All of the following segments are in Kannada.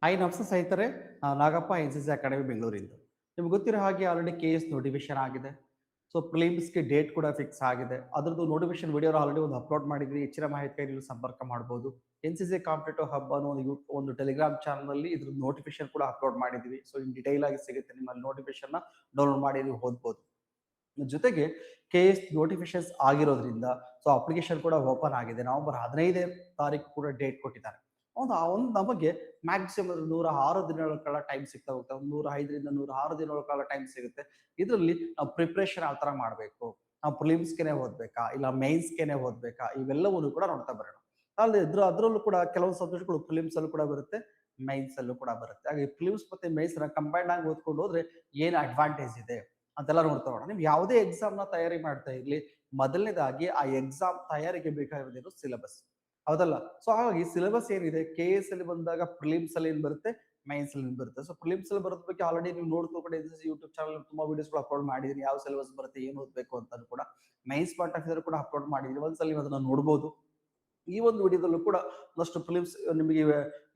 ಹಾಯ್ ನಮಸ್ತೆ ಸ್ನೇಹಿತರೆ. ನಾಗಪ್ಪ ಎನ್‌ಸಿಸಿ ಅಕಾಡೆಮಿ ಬೆಂಗಳೂರಿಂದ. ನಿಮ್ಗೆ ಗೊತ್ತಿರೋ ಹಾಗೆ ಆಲ್ರೆಡಿ ಕೆಎಎಸ್ ನೋಟಿಫಿಕೇಶನ್ ಆಗಿದೆ. ಸೊ ಪ್ರಿಲಿಮ್ಸ್‌ಗೆ ಡೇಟ್ ಕೂಡ ಫಿಕ್ಸ್ ಆಗಿದೆ. ಅದರದ್ದು ನೋಟಿಫಿಕೇಶನ್ ವಿಡಿಯೋ ಆಲ್ರೆಡಿ ಒಂದು ಅಪ್ಲೋಡ್ ಮಾಡಿದ್ವಿ. ಹೆಚ್ಚಿನ ಮಾಹಿತಿಗಾಗಿ ನೀವು ಸಂಪರ್ಕ ಮಾಡಬಹುದು. ಎನ್‌ಸಿಸಿ ಕಾಂಪಿಟೇಟಿವ್ ಹಬ್ ಅನ್ನೋ ಒಂದು ಟೆಲಿಗ್ರಾಮ್ ಚಾನಲ್‌ನಲ್ಲಿ ಇದ್ರ ನೋಟಿಫಿಕೇಶನ್ ಕೂಡ ಅಪ್ಲೋಡ್ ಮಾಡಿದ್ವಿ. ಸೊ ಇನ್ ಡೀಟೇಲ್ ಆಗಿ ಸಿಗುತ್ತೆ. ನಿಮ್ಮಲ್ಲಿ ನೋಟಿಫಿಕೇಶನ್ ಡೌನ್ಲೋಡ್ ಮಾಡಿ ನೀವು ಓದ್ಬೋದು. ಜೊತೆಗೆ ಕೆಎಎಸ್ ನೋಟಿಫಿಕೇಶನ್ಸ್ ಆಗಿರೋದ್ರಿಂದ ಸೊ ಅಪ್ಲಿಕೇಶನ್ ಕೂಡ ಓಪನ್ ಆಗಿದೆ. ನವೆಂಬರ್ 15ನೇ ತಾರೀಕು ಕೂಡ ಡೇಟ್ ಕೊಟ್ಟಿದ್ದಾರೆ. ಒಂದು ನಮಗೆ ಮ್ಯಾಕ್ಸಿಮಮ್ 106 ದಿನಗಳ ಕಾಲ ಟೈಮ್ ಸಿಗ್ತಾ ಹೋಗುತ್ತೆ. 105ರಿಂದ 106 ದಿನಗಳ ಕಾಲ ಟೈಮ್ ಸಿಗುತ್ತೆ. ಇದರಲ್ಲಿ ನಾವು ಪ್ರಿಪರೇಷನ್ ಯಾವ ತರ ಮಾಡಬೇಕು, ನಾವು ಪ್ರಿಲಿಮ್ಸ್ಗೆನೆ ಓದ್ಬೇಕಾ ಇಲ್ಲ ಮೇನ್ಸ್ಗೆನೆ ಓದ್ಬೇಕಾ, ಇವೆಲ್ಲವನ್ನು ಕೂಡ ನೋಡ್ತಾ ಬರೋಣ. ಅದರಲ್ಲೂ ಕೂಡ ಕೆಲವು ಸಬ್ಜೆಕ್ಟ್ಗಳು ಪ್ರಿಲಿಮ್ಸ್ ಅಲ್ಲೂ ಕೂಡ ಬರುತ್ತೆ, ಮೈನ್ಸ್ ಅಲ್ಲೂ ಕೂಡ ಬರುತ್ತೆ. ಹಾಗೆ ಪ್ರಿಲಿಮ್ಸ್ ಮತ್ತೆ ಮೈನ್ಸ್ ಕಂಬೈಂಡ್ ಆಗಿ ಓದ್ಕೊಂಡು ಹೋದ್ರೆ ಏನು ಅಡ್ವಾಂಟೇಜ್ ಇದೆ ಅಂತೆಲ್ಲ ನೋಡ್ತಾ ಹೋಗೋಣ. ನೀವು ಯಾವುದೇ ಎಕ್ಸಾಮ್ ನ ತಯಾರಿ ಮಾಡ್ತಾ ಇರ್ಲಿ, ಮೊದಲನೇದಾಗಿ ಆ ಎಕ್ಸಾಮ್ ತಯಾರಿಗೆ ಬೇಕಾಗಿರೋದೇನು ಸಿಲೆಬಸ್, ಹೌದಲ್ಲ? ಸೊ ಹಾಗಾಗಿ ಸಿಲೆಬಸ್ ಏನಿದೆ ಕೆಎಎಸ್ ಅಲ್ಲಿ ಬಂದಾಗ ಪ್ರಿಲಿಮ್ಸ್ ಅಲ್ಲಿ ಏನ್ ಬರುತ್ತೆ, ಮೈನ್ಸ್ ಅಲ್ಲಿ ಬರುತ್ತೆ. ಸೊ ಪ್ರಿಲಿಮ್ಸ್ ಅಲ್ಲಿ ಬರೋದ್ ಬಗ್ಗೆ ಆಲ್ರೆಡಿ ನೀವು ನೋಡ್ಕೊಂಡು ಯೂಟ್ಯೂಬ್ ಚಾನಲ್ ತುಂಬಾ ವಿಡಿಯೋಸ್ ಕೂಡ ಅಪ್ಲೋಡ್ ಮಾಡಿದೀನಿ. ಯಾವ ಸಿಲೆಬಸ್ ಬರುತ್ತೆ, ಏನು ಓದ್ಬೇಕು ಅಂತ ಕೂಡ ಮೈನ್ಸ್ ಪಾರ್ಟ್ ಆಫ್ ಕೂಡ ಅಪ್ಲೋಡ್ ಮಾಡಿದೀನಿ. ಒಂದ್ಸಲ ನೀವು ಅದನ್ನ ನೋಡ್ಬೋದು. ಈ ಒಂದು ವಿಡಿಯೋದಲ್ಲೂ ಕೂಡ ಒಂದಷ್ಟು ಫಿಲಿಮ್ಸ್ ನಿಮಗೆ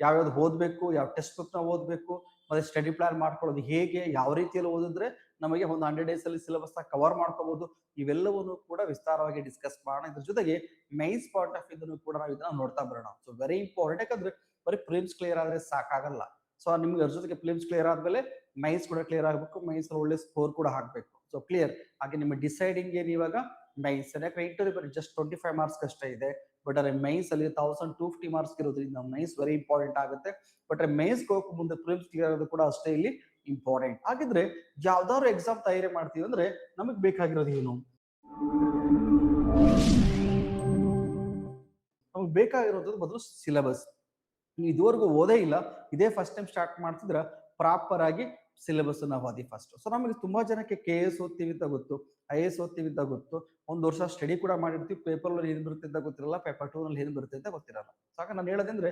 ಯಾವ್ಯಾವ್ದು ಓದ್ಬೇಕು, ಯಾವ ಟೆಕ್ಸ್ಟ್ ಬುಕ್ ನ ಓದ್ಬೇಕು, ಮತ್ತೆ ಸ್ಟಡಿ ಪ್ಲಾನ್ ಮಾಡ್ಕೊಳ್ಳೋದು ಹೇಗೆ, ಯಾವ ರೀತಿಯಲ್ಲಿ ಓದಿದ್ರೆ ನಮಗೆ ಒಂದು 100 ಡೇಸ್ ಅಲ್ಲಿ ಸಿಲೆಬಸ್ ಕವರ್ ಮಾಡ್ಕೋಬಹುದು, ಇವೆಲ್ಲವನ್ನು ಕೂಡ ವಿಸ್ತಾರವಾಗಿ ಡಿಸ್ಕಸ್ ಮಾಡೋಣ. ಇದ್ರ ಜೊತೆಗೆ ಮೈನ್ಸ್ ಪಾರ್ಟ್ ಆಫ್ ಇದನ್ನು ಕೂಡ ನಾವು ಇದನ್ನ ನೋಡ್ತಾ ಬರೋಣ. So very important. ಯಾಕಂದ್ರೆ ಬರೀ ಫಿಲಿಮ್ಸ್ ಕ್ಲಿಯರ್ ಆದ್ರೆ ಸಾಕಾಗಲ್ಲ. ಸೊ ನಿಮ್ಗೆ ಅದ್ರ ಜೊತೆಗೆ ಫಿಲಿಮ್ಸ್ ಕ್ಲಿಯರ್ ಆದ್ಮೇಲೆ ಮೈನ್ಸ್ ಕೂಡ ಕ್ಲಿಯರ್ ಆಗ್ಬೇಕು, ಮೈನ್ಸ್ ಒಳ್ಳೆ ಸ್ಕೋರ್ ಕೂಡ ಹಾಕ್ಬೇಕು. ಸೊ ಕ್ಲಿಯರ್ ಹಾಗೆ ನಿಮ್ಮ ಡಿಸೈಡಿಂಗ್ ಏನು ಇವಾಗ ಮೈನ್ಸ್. ಯಾಕಂದ್ರೆ ಇಂಟರ್ವ್ಯೂ ಬರೀ ಜಸ್ಟ್ 25 ಮಾರ್ಕ್ಸ್ ಅಷ್ಟೇ ಇದೆ. ಬಟ್ ಅದೇ ಮೈನ್ಸ್ ಅಲ್ಲಿ 1250 ಮಾರ್ಕ್ಸ್ ಇರೋದ್ರಿಂದ ಮೈನ್ಸ್ ವೆರಿ ಇಂಪಾರ್ಟೆಂಟ್ ಆಗುತ್ತೆ. ಬಟ್ ಮೈನ್ಸ್ ಹೋಗಕ್ಕೆ ಮುಂದೆ ಪ್ರಿಲಿಮ್ಸ್ ಕ್ಲಿಯರ್ ಆಗೋದು ಕೂಡ ಅಷ್ಟೇ ಇಲ್ಲಿ ಇಂಪಾರ್ಟೆಂಟ್. ಹಾಗಿದ್ರೆ ಯಾವ್ದಾದ್ರು ಎಕ್ಸಾಮ್ ತಯಾರಿ ಮಾಡ್ತೀವಿ ಅಂದ್ರೆ ನಮಗ್ ಬೇಕಾಗಿರೋದು ಏನು, ನಮಗ್ ಬೇಕಾಗಿರೋದು ಮೊದಲು ಸಿಲೆಬಸ್. ಇದುವರೆಗೂ ಓದೇ ಇಲ್ಲ, ಇದೇ ಫಸ್ಟ್ ಟೈಮ್ ಸ್ಟಾರ್ಟ್ ಮಾಡ್ತಿದ್ರ ಪ್ರಾಪರ್ ಆಗಿ ಸಿಲೆಬಸ್ ನಾವು ಓದಿ ಫಸ್ಟ್. ಸೊ ನಮಗೆ ತುಂಬಾ ಜನಕ್ಕೆ ಕೆಎಎಸ್ ಓದ್ತೀವಿ ಅಂತ ಗೊತ್ತು, ಐಎಎಸ್ ಓದ್ತೀವಿ ಅಂತ ಗೊತ್ತು, ಒಂದು ವರ್ಷ ಸ್ಟಡಿ ಕೂಡ ಮಾಡಿರ್ತೀವಿ, ಪೇಪರ್ ಏನ್ ಬರುತ್ತೆ ಅಂತ ಗೊತ್ತಿರಲ್ಲ, ಪೇಪರ್ 2 ನಲ್ಲಿ ಏನ್ ಬರುತ್ತೆ ಅಂತ ಗೊತ್ತಿರಲ್ಲ. ಸಾಕ ನಾನು ಹೇಳೋದಂದ್ರೆ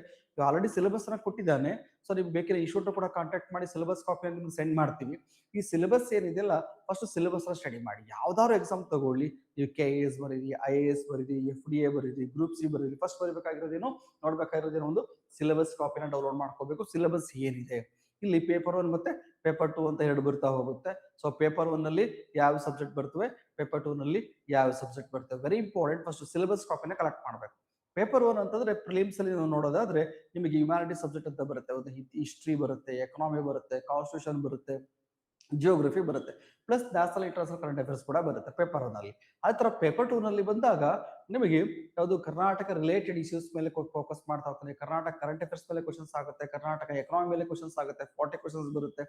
ಆಲ್ರೆಡಿ ಸಿಲೆಬಸ್ ನ ಕೊಟ್ಟಿದ್ದಾನೆ. ಸೊ ನೀವು ಬೇಕಿದ್ರೆ ಇಶ್ಯೂಟ್ ಕೂಡ ಕಾಂಟ್ಯಾಕ್ಟ್ ಮಾಡಿ ಸಿಲೆಬಸ್ ಕಾಪಿ ನಿಮ್ಗೆ ಸೆಂಡ್ ಮಾಡ್ತೀವಿ. ಈ ಸಿಲೆಬಸ್ ಏನಿದೆಯಲ್ಲ ಫಸ್ಟ್ ಸಿಲೆಬಸ್ ಸ್ಟಡಿ ಮಾಡಿ. ಯಾವ್ದಾದ್ರು ಎಕ್ಸಾಮ್ ತಗೊಳ್ಳಿ, ನೀವು ಕೆಎಎಸ್ ಬರೀರಿ, ಐಎಎಸ್ ಬರೀರಿ, FDA ಬರೀರಿ, ಗ್ರೂಪ್ ಸಿ ಬರೀರಿ, ಫಸ್ಟ್ ಬರೀಬೇಕಾಗಿರೋದೇನು, ನೋಡ್ಬೇಕಾಗಿರೋದೇನೋ ಒಂದು ಸಿಲೆಬಸ್ ಕಾಪಿನ ಡೌನ್ಲೋಡ್ ಮಾಡ್ಕೋಬೇಕು. ಸಿಲೆಬಸ್ ಏನಿದೆ ಇಲ್ಲಿ ಪೇಪರ್ 1 ಮತ್ತೆ ಪೇಪರ್ 2 ಅಂತ ಎರಡು ಬರ್ತಾ ಹೋಗುತ್ತೆ. ಸೊ ಪೇಪರ್ 1 ನಲ್ಲಿ ಯಾವ ಸಬ್ಜೆಕ್ಟ್ ಬರ್ತವೆ, ಪೇಪರ್ 2 ನಲ್ಲಿ ಯಾವ ಸಬ್ಜೆಕ್ಟ್ ಬರ್ತವೆ, ವೆರಿ ಇಂಪಾರ್ಟೆಂಟ್. ಫಸ್ಟ್ ಸಿಲೆಬಸ್ ಕಾಪಿನ ಕಲೆಕ್ಟ್ ಮಾಡಬೇಕು. ಪೇಪರ್ 1 ಅಂತಂದ್ರೆ ಪ್ರಿಲಿಮ್ಸ್ ಅಲ್ಲಿ ನಾವು ನೋಡೋದಾದ್ರೆ ನಿಮಗೆ ಹ್ಯುಮ್ಯಾನಿಟಿ ಸಬ್ಜೆಕ್ಟ್ ಅಂತ ಬರುತ್ತೆ, ಒಂದು ಹಿಸ್ಟ್ರಿ ಬರುತ್ತೆ, ಎಕನಾಮಿ ಬರುತ್ತೆ, ಕಾನ್ಸ್ಟಿಟ್ಯೂಷನ್ ಬರುತ್ತೆ, ಜಿಯೋಗ್ರಫಿ ಬರುತ್ತೆ, plus national international current affairs ಕೂಡ ಬರುತ್ತೆ ಪೇಪರ್ 1 ನಲ್ಲಿ. ಅದೇ ತರ ಪೇಪರ್ 2 ನಲ್ಲಿ ಬಂದಾಗ ನಿಮಗೆ ಯಾವುದು ಕರ್ನಾಟಕ ರಿಲೇಟೆಡ್ ಇಶ್ಯೂಸ್ ಮೇಲೆ ಫೋಕಸ್ ಮಾಡ್ತಾ ಹೋಗ್ತದೆ. ಕರ್ನಾಟಕ ಕರೆಂಟ್ ಅಫೇರ್ಸ್ ಮೇಲೆ ಕ್ವಶನ್ಸ್ ಆಗುತ್ತೆ, ಕರ್ನಾಟಕ ಎಕನಾಮಿ ಮೇಲೆ ಕ್ವಶನ್ಸ್ ಆಗುತ್ತೆ, 40 ಕ್ವಶನ್ಸ್ ಬರುತ್ತೆ.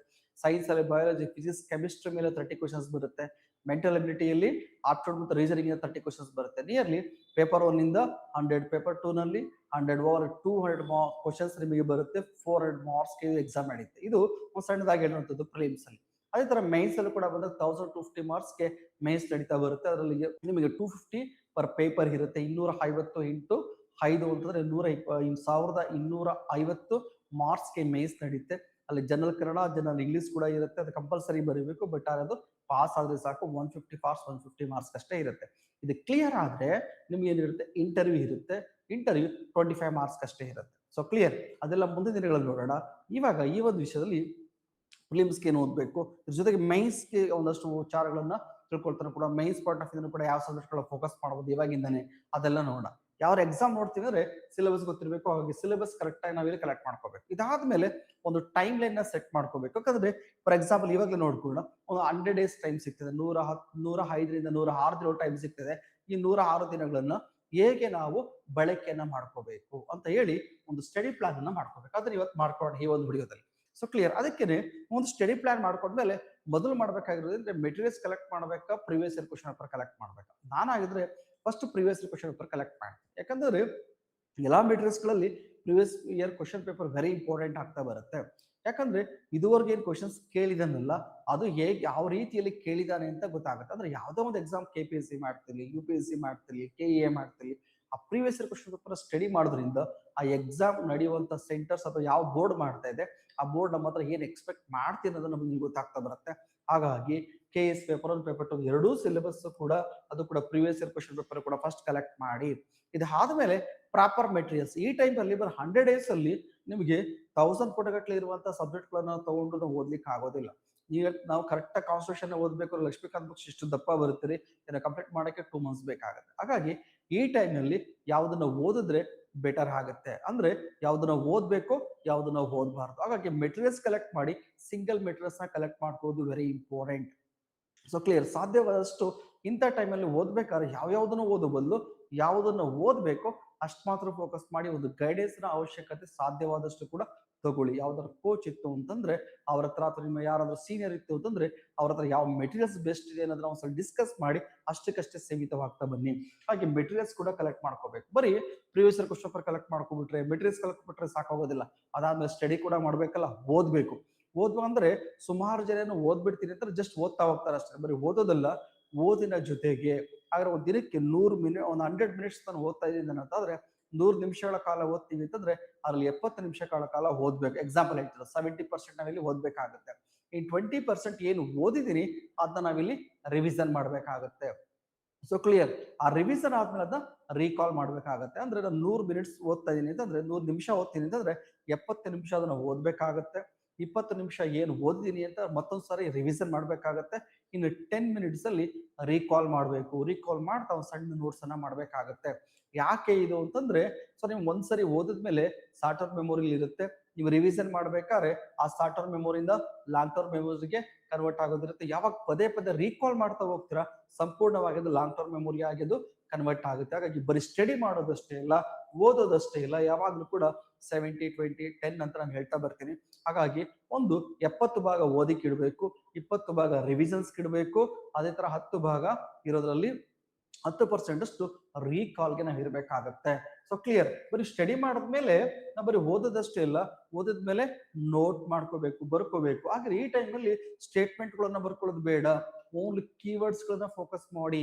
ಸೈನ್ಸ್ ಅಲ್ಲಿ ಬಯಾಲಜಿ, ಫಿಸಿಕ್ಸ್, ಕೆಮಿಸ್ಟ್ರಿ ಮೇಲೆ 30 ಕ್ವಶನ್ಸ್ ಬರುತ್ತೆ. ಮೆಂಟಲ್ ಅಬಿಲಿಟಿಯಲ್ಲಿ ಆಪ್ಟಿಟ್ಯೂಡ್ ಮತ್ತು ರೀಸನಿಂಗ್ 30 ಕ್ವಶನ್ಸ್ ಬರುತ್ತೆ. ನಿಯರ್ಲಿ ಪೇಪರ್ 1 ಇಂದ 100, ಪೇಪರ್ 2 ನಲ್ಲಿ 100 ಓವರ್ 200 ಕ್ವಶನ್ಸ್ ನಿಮಗೆ ಬರುತ್ತೆ. 400 ಮಾರ್ಕ್ಸ್ ಎಕ್ಸಾಮ್ ನಡೆಯುತ್ತೆ. ಇದು ಒಂದು ಸಣ್ಣದಾಗಿ ಹೇಳುವಂಥದ್ದು ಪ್ರಿಲಿಮ್ಸ್ ಅಲ್ಲಿ. ಅದೇ ತರ ಮೈನ್ಸ್ ಅಲ್ಲೂ ಕೂಡ ಬಂದಾಗ 1250 ಮಾರ್ಕ್ಸ್ಗೆ ಮೈನ್ಸ್ ನಡೀತಾ ಬರುತ್ತೆ. ಅದರಲ್ಲಿ ನಿಮಗೆ 250 ಪರ್ ಪೇಪರ್ ಇರುತ್ತೆ. 250 ಇಂಟು 5 ಅಂತಂದ್ರೆ 1250 ಮಾರ್ಕ್ಸ್ಗೆ ಮೈನ್ಸ್ ನಡೆಯುತ್ತೆ. ಅಲ್ಲಿ ಜನರಲ್ ಕನ್ನಡ, ಜನರಲ್ ಇಂಗ್ಲಿಷ್ ಕೂಡ ಇರುತ್ತೆ. ಅದು ಕಂಪಲ್ಸರಿ ಬರೀಬೇಕು. ಬಟ್ ಅದು ಪಾಸ್ ಆದ್ರೆ ಸಾಕು. 150 ಪಾಸ್, 150 ಮಾರ್ಕ್ಸ್ ಅಷ್ಟೇ ಇರುತ್ತೆ. ಇದು ಕ್ಲಿಯರ್ ಆದ್ರೆ ನಿಮ್ಗೆ ಏನಿರುತ್ತೆ, ಇಂಟರ್ವ್ಯೂ ಇರುತ್ತೆ. ಇಂಟರ್ವ್ಯೂ 25 ಮಾರ್ಕ್ಸ್ ಅಷ್ಟೇ ಇರುತ್ತೆ. ಸೊ ಕ್ಲಿಯರ್, ಅದೆಲ್ಲ ಮುಂದಿನ ದಿನಗಳಲ್ಲಿ ನೋಡೋಣ. ಇವಾಗ ಈ ಒಂದು ವಿಷಯದಲ್ಲಿ ಪ್ರಿಲಿಮ್ಸ್ಗೆ ಏನು ಓದಬೇಕು, ಇದ್ರ ಜೊತೆಗೆ ಮೈನ್ಸ್ಗೆ ಒಂದಷ್ಟು ವಿಚಾರಗಳನ್ನ ತಿಳ್ಕೊಳ್ತಾನೆ ಕೂಡ. ಮೈನ್ಸ್ ಪಾರ್ಟ್ ಆಫ್ ಇದನ್ನು ಕೂಡ ಯಾವ ಸಬ್ಜೆಕ್ಟ್ಗಳ ಫೋಕಸ್ ಮಾಡಬಹುದು ಇವಾಗಿಂದಾನೆ ಅದೆಲ್ಲ ನೋಡೋಣ. ಯಾವ ಎಕ್ಸಾಮ್ ನೋಡ್ತೀವಿ ಅಂದ್ರೆ ಸಿಲೆಬಸ್ ಗೊತ್ತಿರಬೇಕು. ಹಾಗೆ ಸಿಲೆಬಸ್ ಕರೆಕ್ಟ್ ಆಗಿ ನಾವಿಲ್ಲಿ ಕಲೆಕ್ಟ್ ಮಾಡ್ಕೋಬೇಕು. ಇದಾದ್ಮೇಲೆ ಒಂದು ಟೈಮ್ ಲೈನ್ ನ ಸೆಟ್ ಮಾಡ್ಕೋಬೇಕು. ಯಾಕಂದ್ರೆ ಫಾರ್ ಎಕ್ಸಾಂಪಲ್ ಇವಾಗಲೇ ನೋಡ್ಕೊಳ್ಳೋಣ, ಒಂದು 100 ಡೇಸ್ ಟೈಮ್ ಸಿಗ್ತದೆ, 105ರಿಂದ 106 ದಿನ ಟೈಮ್ ಸಿಗ್ತದೆ. ಈ 106 ದಿನಗಳನ್ನ ಹೇಗೆ ನಾವು ಬಳಕೆಯನ್ನ ಮಾಡ್ಕೋಬೇಕು ಅಂತ ಹೇಳಿ ಒಂದು ಸ್ಟಡಿ ಪ್ಲಾನ್ ಅನ್ನ ಮಾಡ್ಕೋಬೇಕು. ಅದನ್ನ ಇವತ್ತು ಮಾಡ್ಕೊಳ್ಳೋಣ ಈ ಒಂದು ವಿಡಿಯೋದಲ್ಲಿ. So clear. ಅದಕ್ಕೆ ಒಂದು ಸ್ಟಡಿ ಪ್ಲಾನ್ ಮಾಡ್ಕೊಂಡ್ಮೇಲೆ ಮೊದಲು ಮಾಡ್ಬೇಕಾಗಿರೋದ್ರೆ ಮೆಟೀರಿಯಲ್ಸ್ ಕಲೆಕ್ಟ್ ಮಾಡ್ಬೇಕಾ, previous year question paper collect ಮಾಡ್ಬೇಕಾ. ನಾನಾಗಿದ್ರೆ first previous year question paper collect ಮಾಡಿ. ಯಾಕಂದ್ರೆ ಎಲ್ಲಾ ಮೆಟೀರಿಯಲ್ಸ್ ಗಳಲ್ಲಿ previous year question paper very important ಆಗ್ತಾ ಬರುತ್ತೆ. ಯಾಕಂದ್ರೆ ಇದುವರೆಗೆ ಏನ್ ಕ್ವಶನ್ಸ್ ಕೇಳಿದಾನಲ್ಲ ಅದು ಹೇಗೆ ಯಾವ ರೀತಿಯಲ್ಲಿ ಕೇಳಿದಾನೆ ಅಂತ ಗೊತ್ತಾಗುತ್ತೆ. ಅಂದ್ರೆ ಯಾವ್ದೋ ಒಂದು ಎಕ್ಸಾಮ್ KPSC ಮಾಡ್ತಿರ್ಲಿ, UPSC ಮಾಡ್ತಿರ್ಲಿ, KEA ಮಾಡ್ತಿರ್ಲಿ, ಆ previous year question paper study ಮಾಡೋದ್ರಿಂದ ಆ ಎಕ್ಸಾಮ್ ನಡೆಯುವಂತ ಸೆಂಟರ್ಸ್ ಅಥವಾ ಯಾವ ಬೋರ್ಡ್ ಮಾಡ್ತಾ ಇದೆ ಆ ಬೋರ್ಡ್ ನಮ್ಮ ಹತ್ರ ಏನ್ ಎಕ್ಸ್ಪೆಕ್ಟ್ ಮಾಡ್ತೀನಿ ಅನ್ನೋದು ನಮ್ಗೆ ಗೊತ್ತಾಗ್ತಾ ಬರುತ್ತೆ. ಹಾಗಾಗಿ KS ಪೇಪರ್ 1, ಪೇಪರ್ 2 ಎರಡೂ ಸಿಲೆಬಸ್ ಕೂಡ ಅದು ಕೂಡ ಪ್ರೀವಿಯಸ್ ಇಯರ್ ಕ್ವಶನ್ ಪೇಪರ್ ಕೂಡ ಫಸ್ಟ್ ಕಲೆಕ್ಟ್ ಮಾಡಿ. ಇದಾದ್ಮೇಲೆ ಪ್ರಾಪರ್ ಮೆಟೀರಿಯಲ್ಸ್ ಈ ಟೈಮ್ ಅಲ್ಲಿ 100 ಡೇಸ್ ಅಲ್ಲಿ ನಿಮಗೆ 1000 ಪುಟಗಟ್ಟಲೆ ಇರುವಂತಹ ಸಬ್ಜೆಕ್ಟ್ಗಳನ್ನ ತಗೊಂಡು ನಾವು ಓದ್ಲಿಕ್ಕೆ ಆಗೋದಿಲ್ಲ. ಈಗ ನಾವು ಕರೆಕ್ಟ್ ಕಾನ್ಸ್ಟಿಟ್ಯೂಷನ್ ಓದಬೇಕು, ಲಕ್ಷ್ಮೀಕಾಂತ್ ಬುಕ್ಸ್ ಇಷ್ಟು ದಪ್ಪ ಬರುತ್ತೀರಿ, ಇದನ್ನ ಕಂಪ್ಲೀಟ್ ಮಾಡಕ್ಕೆ 2 ಮಂತ್ಸ್ ಬೇಕಾಗುತ್ತೆ. ಹಾಗಾಗಿ ಈ ಟೈಮ್ನಲ್ಲಿ ಯಾವ್ದನ್ನ ಓದಿದ್ರೆ ಬೆಟರ್ ಆಗುತ್ತೆ, ಅಂದ್ರೆ ಯಾವ್ದನ್ನ ಓದ್ಬೇಕು, ಯಾವ್ದನ್ನ ಓದಬಾರ್ದು. ಹಾಗಾಗಿ ಮೆಟೀರಿಯಲ್ಸ್ ಕಲೆಕ್ಟ್ ಮಾಡಿ, ಸಿಂಗಲ್ ಮೆಟೀರಿಯಲ್ಸ್ ನ ಕಲೆಕ್ಟ್ ಮಾಡ್ಕೋದು ವೆರಿ ಇಂಪಾರ್ಟೆಂಟ್. So clear. ಸಾಧ್ಯವಾದಷ್ಟು ಇಂಥ ಟೈಮಲ್ಲಿ ಓದ್ಬೇಕಾದ್ರೆ ಯಾವ್ಯಾವ್ದನ್ನು ಓದೋ ಬದಲು ಯಾವುದನ್ನ ಓದ್ಬೇಕು ಅಷ್ಟು ಮಾತ್ರ ಫೋಕಸ್ ಮಾಡಿ, ಒಂದು ಗೈಡೆನ್ಸ್ ನ ಅವಶ್ಯಕತೆ ಸಾಧ್ಯವಾದಷ್ಟು ಕೂಡ ತಗೊಳ್ಳಿ. ಯಾವ್ದಾದ್ರು ಕೋಚ್ ಇತ್ತು ಅಂತಂದ್ರೆ ಅವ್ರ ಹತ್ರ, ಅಥವಾ ನಿಮ್ಮ ಯಾರಾದ್ರೂ ಸೀನಿಯರ್ ಇತ್ತು ಅಂತಂದ್ರೆ ಅವ್ರ ಹತ್ರ ಯಾವ ಮೆಟೀರಿಯಲ್ಸ್ ಬೆಸ್ಟ್ ಇದೆ ಅನ್ನೋದನ್ನ ಒಂದ್ಸಲ ಡಿಸ್ಕಸ್ ಮಾಡಿ ಅಷ್ಟಕ್ಕಷ್ಟೇ ಸೀಮಿತವಾಗ್ತಾ ಬನ್ನಿ. ಹಾಗೆ ಮೆಟೀರಿಯಲ್ಸ್ ಕೂಡ ಕಲೆಕ್ಟ್ ಮಾಡ್ಕೋಬೇಕು. ಬರೀ previous year question paper collect ಮಾಡ್ಕೊಬಿಟ್ರೆ, ಮೆಟೀರಿಯಲ್ಸ್ ಕಲೆಕ್ಟ್ ಬಿಟ್ರೆ ಸಾಕಾಗೋದಿಲ್ಲ. ಅದಾದ್ಮೇಲೆ ಸ್ಟಡಿ ಕೂಡ ಮಾಡ್ಬೇಕಲ್ಲ, ಓದ್ಬೇಕು. ಅಂದ್ರೆ ಸುಮಾರು ಜನ ಓದ್ಬಿಡ್ತೀನಿ ಅಂತ ಜಸ್ಟ್ ಓದ್ತಾ ಹೋಗ್ತಾರೆ ಅಷ್ಟೇ, ಬರೀ ಓದೋದಲ್ಲ, ಓದಿನ ಜೊತೆಗೆ ಹಾಗಾದ್ರೆ ಒಂದು ದಿನಕ್ಕೆ 100 ಮಿನಿಟ್, ಒಂದು 100 ಮಿನಿಟ್ಸ್ ನಾನು ಓದ್ತಾ ಇದ್ದೀನಿ ಅಂತಂದ್ರೆ 100 ನಿಮಿಷಗಳ ಕಾಲ ಓದ್ತೀವಿ ಅಂತಂದ್ರೆ ಅದ್ರಲ್ಲಿ 70 ನಿಮಿಷಗಳ ಕಾಲ ಓದ್ಬೇಕು. ಎಕ್ಸಾಂಪಲ್ ಹೇಳ್ತಾರೆ, 70% ನಾವಿಲ್ಲಿ ಓದ್ಬೇಕಾಗುತ್ತೆ. ಈ 20% ಏನು ಓದಿದೀನಿ ಅದನ್ನ ನಾವಿಲ್ಲಿ ರಿವಿಷನ್ ಮಾಡ್ಬೇಕಾಗತ್ತೆ. So clear. ಆ ರಿವಿಷನ್ ಆದ್ಮೇಲೆ ಅದನ್ನ ರೀಕಾಲ್ ಮಾಡ್ಬೇಕಾಗತ್ತೆ. ಅಂದ್ರೆ ನಾನು 100 ಮಿನಿಟ್ಸ್ ಓದ್ತಾ ಇದೀನಿ ಅಂತಂದ್ರೆ, 100 ನಿಮಿಷ ಓದ್ತೀನಿ ಅಂತಂದ್ರೆ 70 ನಿಮಿಷ ಅದನ್ನ ಓದ್ಬೇಕಾಗತ್ತೆ. 20 ನಿಮಿಷ ಏನು ಓದಿದೀನಿ ಅಂತ ಮತ್ತೊಂದ್ಸರಿ ರಿವಿಷನ್ ಮಾಡ್ಬೇಕಾಗತ್ತೆ. ಇನ್ನು 10 ಮಿನಿಟ್ಸ್ ಅಲ್ಲಿ ರೀಕಾಲ್ ಮಾಡ್ಬೇಕು. ರೀಕಾಲ್ ಮಾಡ್ತಾ ಒಂದು ಸಣ್ಣ ನೋಟ್ಸ್ ಅನ್ನ ಮಾಡ್ಬೇಕಾಗತ್ತೆ. ಯಾಕೆ ಇದು ಅಂತಂದ್ರೆ, ಸೊ ನೀವು ಒಂದ್ಸರಿ ಓದಿದ್ಮೇಲೆ ಶಾರ್ಟ್ ಟರ್ಮ್ ಮೆಮೊರಿ ಇರುತ್ತೆ. ನೀವು ರಿವಿಷನ್ ಮಾಡ್ಬೇಕಾದ್ರೆ ಆ ಶಾರ್ಟ್ ಟರ್ಮ್ ಮೆಮೊರಿಯಿಂದ ಲಾಂಗ್ ಟರ್ಮ್ ಮೆಮೊರಿಗೆ ಕನ್ವರ್ಟ್ ಆಗೋದಿರುತ್ತೆ. ಯಾವಾಗ ಪದೇ ಪದೇ ರೀಕಾಲ್ ಮಾಡ್ತಾ ಹೋಗ್ತೀರಾ, ಸಂಪೂರ್ಣವಾಗಿ ಅದು ಲಾಂಗ್ ಟರ್ಮ್ ಮೆಮೊರಿ ಆಗಿದ್ದು ಕನ್ವರ್ಟ್ ಆಗುತ್ತೆ. ಹಾಗಾಗಿ ಬರೀ ಸ್ಟಡಿ ಮಾಡೋದಷ್ಟೇ ಇಲ್ಲ, ಓದೋದಷ್ಟೇ ಇಲ್ಲ, ಯಾವಾಗ್ಲೂ ಕೂಡ 70-20-10 ಅಂತ ನಾನು ಹೇಳ್ತಾ ಬರ್ತೀನಿ. ಹಾಗಾಗಿ ಒಂದು 70 ಭಾಗ ಓದಿಕ್ ಇಡಬೇಕು, 20 ಭಾಗ ರಿವಿಷನ್ಸ್ ಇಡಬೇಕು. ಅದೇ ತರ 10 ಭಾಗ ಇರೋದ್ರಲ್ಲಿ 10% ಅಷ್ಟು ರೀಕಾಲ್ಗೆ ನಾವು ಇರಬೇಕಾಗತ್ತೆ. So clear. ಬರೀ ಸ್ಟಡಿ ಮಾಡಿದ್ಮೇಲೆ ನಾವು ಬರೀ ಓದೋದಷ್ಟೇ ಇಲ್ಲ, ಓದಿದ್ಮೇಲೆ ನೋಟ್ ಮಾಡ್ಕೋಬೇಕು, ಬರ್ಕೋಬೇಕು. ಹಾಗೆ ಈ ಟೈಮಲ್ಲಿ ಸ್ಟೇಟ್ಮೆಂಟ್ಗಳನ್ನ ಬರ್ಕೊಳ್ಳೋದು ಬೇಡ, ಓನ್ಲಿ ಕೀವರ್ಡ್ಸ್ ಗಳನ್ನ ಫೋಕಸ್ ಮಾಡಿ,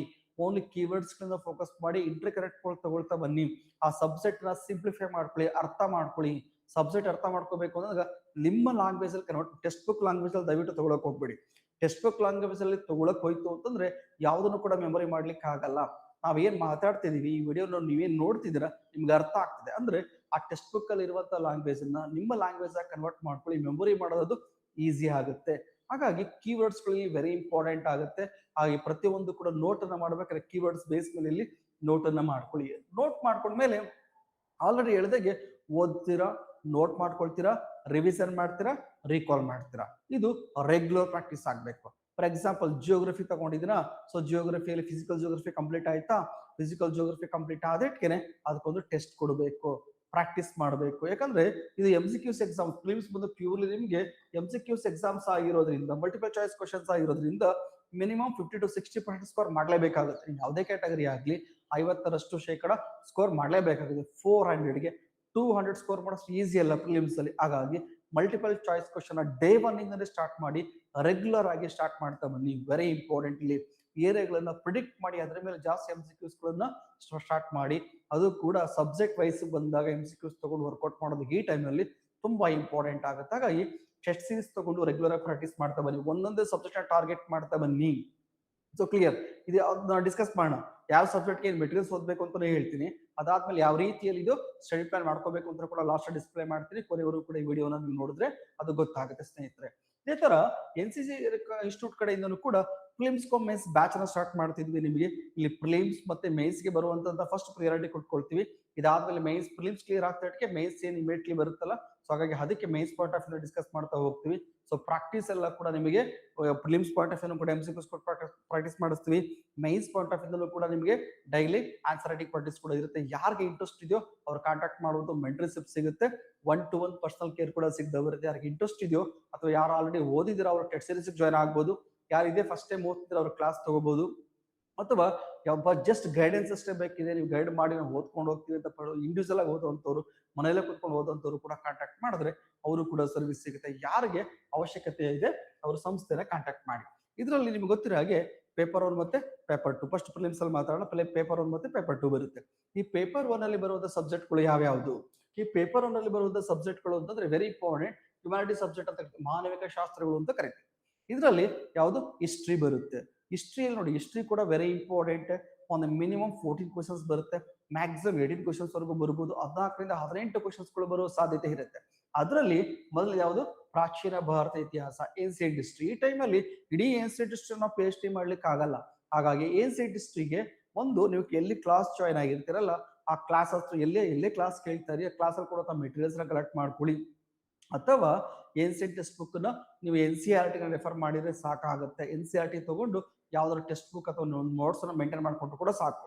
ಫೋಕಸ್ ಮಾಡಿ ಇಂಟರ್ ಕರೆಕ್ಟ್ ತಗೊಳ್ತಾ ಬನ್ನಿ. ಆ ಸಬ್ಜೆಕ್ಟ್ ನ ಸಿಂಪ್ಲಿಫೈ ಮಾಡ್ಕೊಳ್ಳಿ, ಅರ್ಥ ಮಾಡ್ಕೊಳ್ಳಿ. ಸಬ್ಜೆಕ್ಟ್ ಅರ್ಥ ಮಾಡ್ಕೋಬೇಕು ಅಂದಾಗ ನಿಮ್ಮ ಲ್ಯಾಂಗ್ವೇಜ್ ಅಲ್ಲಿ ಕನ್ವರ್ಟ್, ಟೆಕ್ಸ್ಟ್ ಬುಕ್ ಲ್ಯಾಂಗ್ವೇಜ್ ಅಲ್ಲಿ ದಯವಿಟ್ಟು ತಗೊಳಕ್ ಹೋಗ್ಬೇಡಿ. ಟೆಕ್ಸ್ಟ್ ಬುಕ್ ಲ್ಯಾಂಗ್ವೇಜ್ ಅಲ್ಲಿ ತಗೊಳಕ್ ಹೋಯ್ತು ಅಂತಂದ್ರೆ ಯಾವ್ದನ್ನು ಕೂಡ ಮೆಮೊರಿ ಮಾಡ್ಲಿಕ್ಕೆ ಆಗಲ್ಲ. ನಾವೇನ್ ಮಾತಾಡ್ತಿದೀವಿ, ಈ ವಿಡಿಯೋ ನೀವೇನ್ ನೋಡ್ತಿದ್ದೀರಾ ನಿಮ್ಗೆ ಅರ್ಥ ಆಗ್ತಿದೆ ಅಂದ್ರೆ ಆ ಟೆಕ್ಸ್ಟ್ ಬುಕ್ ಅಲ್ಲಿ ಇರುವಂತಹ ಲ್ಯಾಂಗ್ವೇಜ್ ಅನ್ನ ನಿಮ್ಮ ಲ್ಯಾಂಗ್ವೇಜ್ ಆಗಿ ಕನ್ವರ್ಟ್ ಮಾಡ್ಕೊಳ್ಳಿ. ಮೆಮೊರಿ ಮಾಡೋದು ಈಸಿ ಆಗುತ್ತೆ. ಹಾಗಾಗಿ ಕೀವರ್ಡ್ಸ್ ಗಳು ವೆರಿ ಇಂಪಾರ್ಟೆಂಟ್ ಆಗುತ್ತೆ. ಹಾಗೆ ಪ್ರತಿಯೊಂದು ಕೂಡ ನೋಟ್ ಅನ್ನ ಮಾಡ್ಬೇಕಾದ್ರೆ ಕೀವರ್ಡ್ಸ್ ಬೇಸ್ ಮೇಲೆ ಇಲ್ಲಿ ನೋಟ್ ಅನ್ನ ಮಾಡ್ಕೊಳ್ಳಿ. ನೋಟ್ ಮಾಡ್ಕೊಂಡ್ಮೇಲೆ ಆಲ್ರೆಡಿ ಹೇಳಿದಾಗೆ ಓದ್ತೀರಾ, ನೋಟ್ ಮಾಡ್ಕೊಳ್ತೀರಾ, ರಿವಿಷನ್ ಮಾಡ್ತೀರಾ, ರೀಕಾಲ್ ಮಾಡ್ತೀರಾ. ಇದು ರೆಗ್ಯುಲರ್ ಪ್ರಾಕ್ಟೀಸ್ ಆಗ್ಬೇಕು. ಫಾರ್ ಎಕ್ಸಾಂಪಲ್ ಜಿಯೋಗ್ರಫಿ ತಗೊಂಡಿದ್ದೀರಾ, ಸೊ ಜಿಯೋಗ್ರಫಿಯಲ್ಲಿ ಫಿಸಿಕಲ್ ಜಿಯೋಗ್ರಫಿ ಕಂಪ್ಲೀಟ್ ಆಯ್ತಾ, ಫಿಸಿಕಲ್ ಜಿಯೋಗ್ರಫಿ ಕಂಪ್ಲೀಟ್ ಆದಕ್ಕೆ ಅದಕ್ಕೊಂದು ಟೆಸ್ಟ್ ಕೊಡಬೇಕು, ಪ್ರಾಕ್ಟೀಸ್ ಮಾಡಬೇಕು. ಯಾಕಂದ್ರೆ ಇದು MCQs ಎಕ್ಸಾಮ್, ಫಿಲಿಮ್ಸ್ ಬಂದು ಪ್ಯೂರ್ಲಿ ನಿಮಗೆ MCQs ಎಕ್ಸಾಮ್ಸ್ ಆಗಿರೋದ್ರಿಂದ, ಮಲ್ಟಿಪಲ್ ಚಾಯ್ಸ್ ಕ್ವಶನ್ಸ್ ಆಗಿರೋದ್ರಿಂದ ಮಿನಿಮಮ್ 50 to 60% ಸ್ಕೋರ್ ಮಾಡ್ಲೇಬೇಕಾಗುತ್ತೆ. ಯಾವುದೇ ಕ್ಯಾಟಗರಿ ಆಗ್ಲಿ 50% ಸ್ಕೋರ್ ಮಾಡ್ಲೇಬೇಕಾಗುತ್ತೆ. 400ಗೆ 200 ಸ್ಕೋರ್ ಮಾಡೋಷ್ಟು ಈಸಿ ಅಲ್ಲ ಪ್ರಿಲಿಮ್ಸ್ ಅಲ್ಲಿ. ಹಾಗಾಗಿ multiple choice question day 1 ಇಂದನೇ start ಮಾಡಿ ರೆಗ್ಯುಲರ್ ಆಗಿ ಸ್ಟಾರ್ಟ್ ಮಾಡ್ತಾ ಬನ್ನಿ. ವೆರಿ ಇಂಪಾರ್ಟೆಂಟ್ಲಿ ಏರಿಯಾಗಳನ್ನ ಪ್ರಿಡಿಕ್ಟ್ ಮಾಡಿ ಅದ್ರ ಮೇಲೆ ಜಾಸ್ತಿ MCQs ಗಳನ್ನ ಸ್ಟಾರ್ಟ್ ಮಾಡಿ. ಅದು ಕೂಡ ಸಬ್ಜೆಕ್ಟ್ ವೈಸ್ ಬಂದಾಗ MCQs ತಗೊಂಡು ವರ್ಕೌಟ್ ಮಾಡೋದು ಈ ಟೈಮಲ್ಲಿ ತುಂಬಾ ಇಂಪಾರ್ಟೆಂಟ್ ಆಗುತ್ತೆ. ಹಾಗಾಗಿ ಟೆಸ್ಟ್ ಸೀರೀಸ್ ತಗೊಂಡು ರೆಗ್ಯುಲರ್ ಆಗಿ ಪ್ರಾಕ್ಟೀಸ್ ಮಾಡ್ತಾ ಬನ್ನಿ, ಒಂದೊಂದೇ ಸಬ್ಜೆಕ್ಟ್ ಟಾರ್ಗೆಟ್ ಮಾಡ್ತಾ ಬನ್ನಿ. So clear. ಇದು ಡಿಸ್ಕಸ್ ಮಾಡೋಣ, ಯಾವ ಸಬ್ಜೆಕ್ಟ್ಗೆ ಏನ್ ಮೆಟೀರಿಯಲ್ಸ್ ಓದಬೇಕು ಅಂತ ಹೇಳ್ತೀನಿ. ಅದಾದ್ಮೇಲೆ ಯಾವ ರೀತಿಯಲ್ಲಿ ಇದು ಸ್ಟಡಿ ಪ್ಲಾನ್ ಮಾಡ್ಕೋಬೇಕು ಅಂತ ಕೂಡ ಲಾಸ್ಟ್ ಡಿಸ್ಪ್ಲೇ ಮಾಡ್ತೀನಿ. ಕೊನೆವರೆಗೂ ಕೂಡ ಈ ವಿಡಿಯೋನ ನೀವು ನೋಡಿದ್ರೆ ಅದು ಗೊತ್ತಾಗುತ್ತೆ ಸ್ನೇಹಿತರೆ. ಇದೇ ತರ NCC ಇನ್ಸ್ಟಿಟ್ಯೂಟ್ ಕಡೆಯಿಂದನೂ ಕೂಡ ಪ್ರಿಲಿಮ್ಸ್ ಮೇನ್ಸ್ ಬ್ಯಾಚ್ ಅನ್ನ ಸ್ಟಾರ್ಟ್ ಮಾಡ್ತಿದ್ವಿ. ನಿಮಗೆ ಇಲ್ಲಿ ಪ್ರಿಲಿಮ್ಸ್ ಮತ್ತೆ ಮೇನ್ಸ್ ಗೆ ಬರುವಂತ ಫಸ್ಟ್ ಪ್ರಿಯಾರಿಟಿ ಕೊಟ್ಕೊಳ್ತೀವಿ. ಇದಾದ್ಮೇಲೆ ಮೇನ್ಸ್ ಪ್ರಿಲಿಮ್ಸ್ ಕ್ಲಿಯರ್ ಆಗ್ತಾ ಮೇನ್ಸ್ ಏನ್ ಇಮಿಡಿಯೇಟ್ಲಿ ಬರುತ್ತಲ್ಲ, ಸೊ ಹಾಗಾಗಿ ಅದಕ್ಕೆ mains point of view discuss ಮಾಡ್ತಾ ಹೋಗ್ತೀವಿ. ಸೊ ಪ್ರಾಕ್ಟೀಸ್ ಎಲ್ಲ ಕೂಡ ನಿಮಗೆ ಪ್ರಿಲಿಮ್ಸ್ ಪಾಯಿಂಟ್ ಆಫ್ ವ್ಯೂ ಕೂಡ MCQs ಪ್ರಾಕ್ಟೀಸ್ ಮಾಡಿಸ್ತೀವಿ. ಮೈನ್ಸ್ ಪಾಯಿಂಟ್ ಆಫ್ ವ್ಯೂ ಕೂಡ ನಿಮಗೆ ಡೈಲಿ ಆನ್ಸರ್ ರೈಟಿಂಗ್ ಪ್ರಾಕ್ಟೀಸ್ ಕೂಡ ಇರುತ್ತೆ. ಯಾರಿಗೆ ಇಂಟ್ರೆಸ್ಟ್ ಇದೆಯೋ ಅವ್ರು ಕಾಂಟ್ಯಾಕ್ಟ್ ಮಾಡುವಂತ ಮೆಂಟರ್ಶಿಪ್ ಸಿಗುತ್ತೆ, 1-to-1 ಪರ್ಸನಲ್ ಕೇರ್ ಕೂಡ ಸಿಗ್ತಾ ಬರುತ್ತೆ. ಯಾರಿಗೆ ಇಂಟ್ರೆಸ್ಟ್ ಇದೆಯೋ ಅಥವಾ ಯಾರು ಆಲ್ರೆಡಿ ಓದಿದಿರೋ ಅವ್ರು ಟೆಸ್ಟ್ ಸೀರೀಸ್ ಜಾಯ್ನ್ ಆಗ್ಬೋದು, ಯಾರಿದೆ ಫಸ್ಟ್ ಟೈಮ್ ಓದ್ತಿದ್ರೆ ಅವ್ರ ಕ್ಲಾಸ್ ತಗೋಬಹುದು, ಅಥವಾ ಯಾವ ಜಸ್ಟ್ ಗೈಡೆನ್ಸ್ ಅಷ್ಟೇ ಬೇಕಿದೆ, ನೀವು ಗೈಡ್ ಮಾಡಿ ನಾವು ಓದ್ಕೊಂಡು ಹೋಗ್ತೀವಿ ಅಂತ ಇಂಡಿವಿಜುವಲ್ ಆಗಿ ಓದುವಂತವ್ರು, ಮನೆಯಲ್ಲೇ ಕುತ್ಕೊಂಡು ಓದುವಂತವ್ರು ಕೂಡ ಕಾಂಟ್ಯಾಕ್ಟ್ ಮಾಡಿದ್ರೆ ಅವರು ಕೂಡ ಸರ್ವಿಸ್ ಸಿಗುತ್ತೆ. ಯಾರಿಗೆ ಅವಶ್ಯಕತೆ ಇದೆ ಅವ್ರ ಸಂಸ್ಥೆನ ಕಾಂಟ್ಯಾಕ್ಟ್ ಮಾಡಿ. ಇದರಲ್ಲಿ ನಿಮ್ಗೆ ಗೊತ್ತಿರೋ ಹಾಗೆ ಪೇಪರ್ 1 ಮತ್ತೆ ಪೇಪರ್ 2, ಫಸ್ಟ್ ಪ್ರಿಲಿಮ್ಸ್ ಅಲ್ಲಿ ಮಾತಾಡೋಣ. ಪೇಪರ್ 1 ಮತ್ತೆ ಪೇಪರ್ 2 ಬರುತ್ತೆ. ಈ ಪೇಪರ್ 1 ಅಲ್ಲಿ ಬರುವಂತ ಸಬ್ಜೆಕ್ಟ್ಗಳು ಯಾವ್ಯಾವುದು? ಈ ಪೇಪರ್ 1 ಅಲ್ಲಿ ಬರುವಂತ ಸಬ್ಜೆಕ್ಟ್ಗಳು ಅಂತಂದ್ರೆ ವೆರಿ ಇಂಪಾರ್ಟೆಂಟ್ ಹ್ಯುಮ್ಯಾನಿಟಿ ಸಬ್ಜೆಕ್ಟ್ ಅಂತ, ಮಾನವಿಕ ಶಾಸ್ತ್ರಗಳು ಅಂತ ಕರೀತೀವಿ. ಇದರಲ್ಲಿ ಯಾವುದು ಹಿಸ್ಟ್ರಿ ಬರುತ್ತೆ. ಹಿಸ್ಟ್ರಿಯಲ್ಲಿ ನೋಡಿ, ಹಿಸ್ಟ್ರಿ ಕೂಡ ವೆರಿ ಇಂಪಾರ್ಟೆಂಟ್. ಒಂದು ಮಿನಿಮಮ್ 14 ಕ್ವಶನ್ಸ್ ಬರುತ್ತೆ, ಮ್ಯಾಕ್ಸಿಮಮ್ 18 ಕ್ವಶನ್ಸ್ ವರೆಗೂ ಬರ್ಬೋದು. 14ರಿಂದ 18 ಕ್ವಶನ್ಸ್ಗಳು ಬರುವ ಸಾಧ್ಯತೆ ಇರುತ್ತೆ. ಅದರಲ್ಲಿ ಮೊದಲು ಯಾವುದು, ಪ್ರಾಚೀನ ಭಾರತ ಇತಿಹಾಸ, ಏನ್ಸಿಯಂಟ್ ಹಿಸ್ಟ್ರಿ. ಈ ಟೈಮಲ್ಲಿ ಇಡೀ ಏನ್ಸಿಯಂಟ್ ಹಿಸ್ಟ್ರಿ ನಾವು ಪಿ ಎಚ್ ಡಿ ಮಾಡ್ಲಿಕ್ಕೆ ಆಗಲ್ಲ. ಹಾಗಾಗಿ ಏನ್ಸಿಯಂಟ್ ಹಿಸ್ಟ್ರಿಗೆ ಒಂದು ನೀವು ಎಲ್ಲಿ ಕ್ಲಾಸ್ ಜಾಯ್ನ್ ಆಗಿರ್ತೀರಲ್ಲ ಆ ಕ್ಲಾಸ್ ಹತ್ರ ಎಲ್ಲೇ ಕ್ಲಾಸ್ ಕೇಳ್ತಾರೆ ಆ ಕ್ಲಾಸ್ ಅಲ್ಲಿ ಕೊಡೋ ಮೆಟೀರಿಯಲ್ಸ್ ನ ಕಲೆಕ್ಟ್ ಮಾಡ್ಕೊಳ್ಳಿ. ಅಥವಾ ಏನ್ಸಿಯಂಟ್ ಟೆಕ್ಸ್ಟ್ ಬುಕ್ ನ ನೀವು NCERT ನ ರೆಫರ್ ಮಾಡಿದ್ರೆ ಸಾಕಾಗುತ್ತೆ. NCERT ತಗೊಂಡು ಯಾವ್ದಾದ್ರು ಟೆಕ್ಸ್ಟ್ ಬುಕ್ ಅಥವಾ ನೋಟ್ಸ್ ಅನ್ನ ಮೇಂಟೈನ್ ಮಾಡ್ಕೊಂಡು ಕೂಡ ಸಾಕು.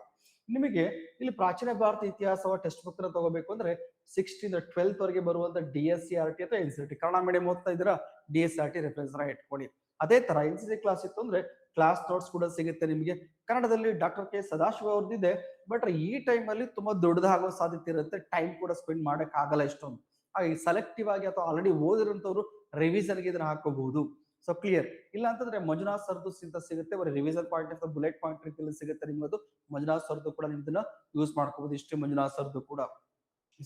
ನಿಮಗೆ ಇಲ್ಲಿ ಪ್ರಾಚೀನ ಭಾರತ ಇತಿಹಾಸ ಟೆಕ್ಸ್ಟ್ ಬುಕ್ ನ ತಗೋಬೇಕು ಅಂದ್ರೆ 6th ಇಂದ 12th ವರೆಗೆ ಬರುವಂತ DSCRT ಅಥವಾ NCERT. ಕನ್ನಡ ಮೀಡಿಯಂ ಓದ್ತಾ ಇದ್ದೀರಾ, DSCRT ರೆಫರೆನ್ಸ್ ಇಟ್ಕೊಳ್ಳಿ. ಅದೇ ತರ NCC ಕ್ಲಾಸ್ ಇತ್ತು ಅಂದ್ರೆ ಕ್ಲಾಸ್ ನೋಟ್ಸ್ ಕೂಡ ಸಿಗುತ್ತೆ ನಿಮಗೆ. ಕನ್ನಡದಲ್ಲಿ ಡಾಕ್ಟರ್ ಕೆ ಸದಾಶಿವ ಅವ್ರದ್ದಿದೆ, ಬಟ್ ಈ ಟೈಮ್ ಅಲ್ಲಿ ತುಂಬಾ ದೊಡ್ಡದಾಗೋ ಸಾಧ್ಯತೆ ಇರುತ್ತೆ, ಟೈಮ್ ಕೂಡ ಸ್ಪೆಂಡ್ ಮಾಡಕ್ ಆಗಲ್ಲ ಇಷ್ಟೊಂದು. ಹಾಗೆ ಸೆಲೆಕ್ಟಿವ್ ಆಗಿ ಅಥವಾ ಆಲ್ರೆಡಿ ಓದಿರೋಂಥವ್ರು ರಿವಿಷನ್ಗೆ ಇದನ್ನ ಹಾಕೋಬಹುದು. So clear. ಇಲ್ಲ ಅಂತಂದ್ರೆ ಮಂಜುನಾಥ್ ಸರ್ದು ಸಿಗುತ್ತೆ, ಬರೀ ರಿವಿಷನ್ ಪಾಯಿಂಟ್ ಬುಲೆಟ್ ಪಾಯಿಂಟ್ ರೀತಿಯಲ್ಲಿ ಸಿಗುತ್ತೆ ನಿಮ್ಮದು. ಮಂಜುನಾಥ್ ಸರ್ದು ಕೂಡ ನಿಮ್ದನ್ನ ಯೂಸ್ ಮಾಡ್ಕೋಬಹುದು, ಇಷ್ಟೇ ಮಂಜುನಾಥ್ ಸರ್ದು ಕೂಡ.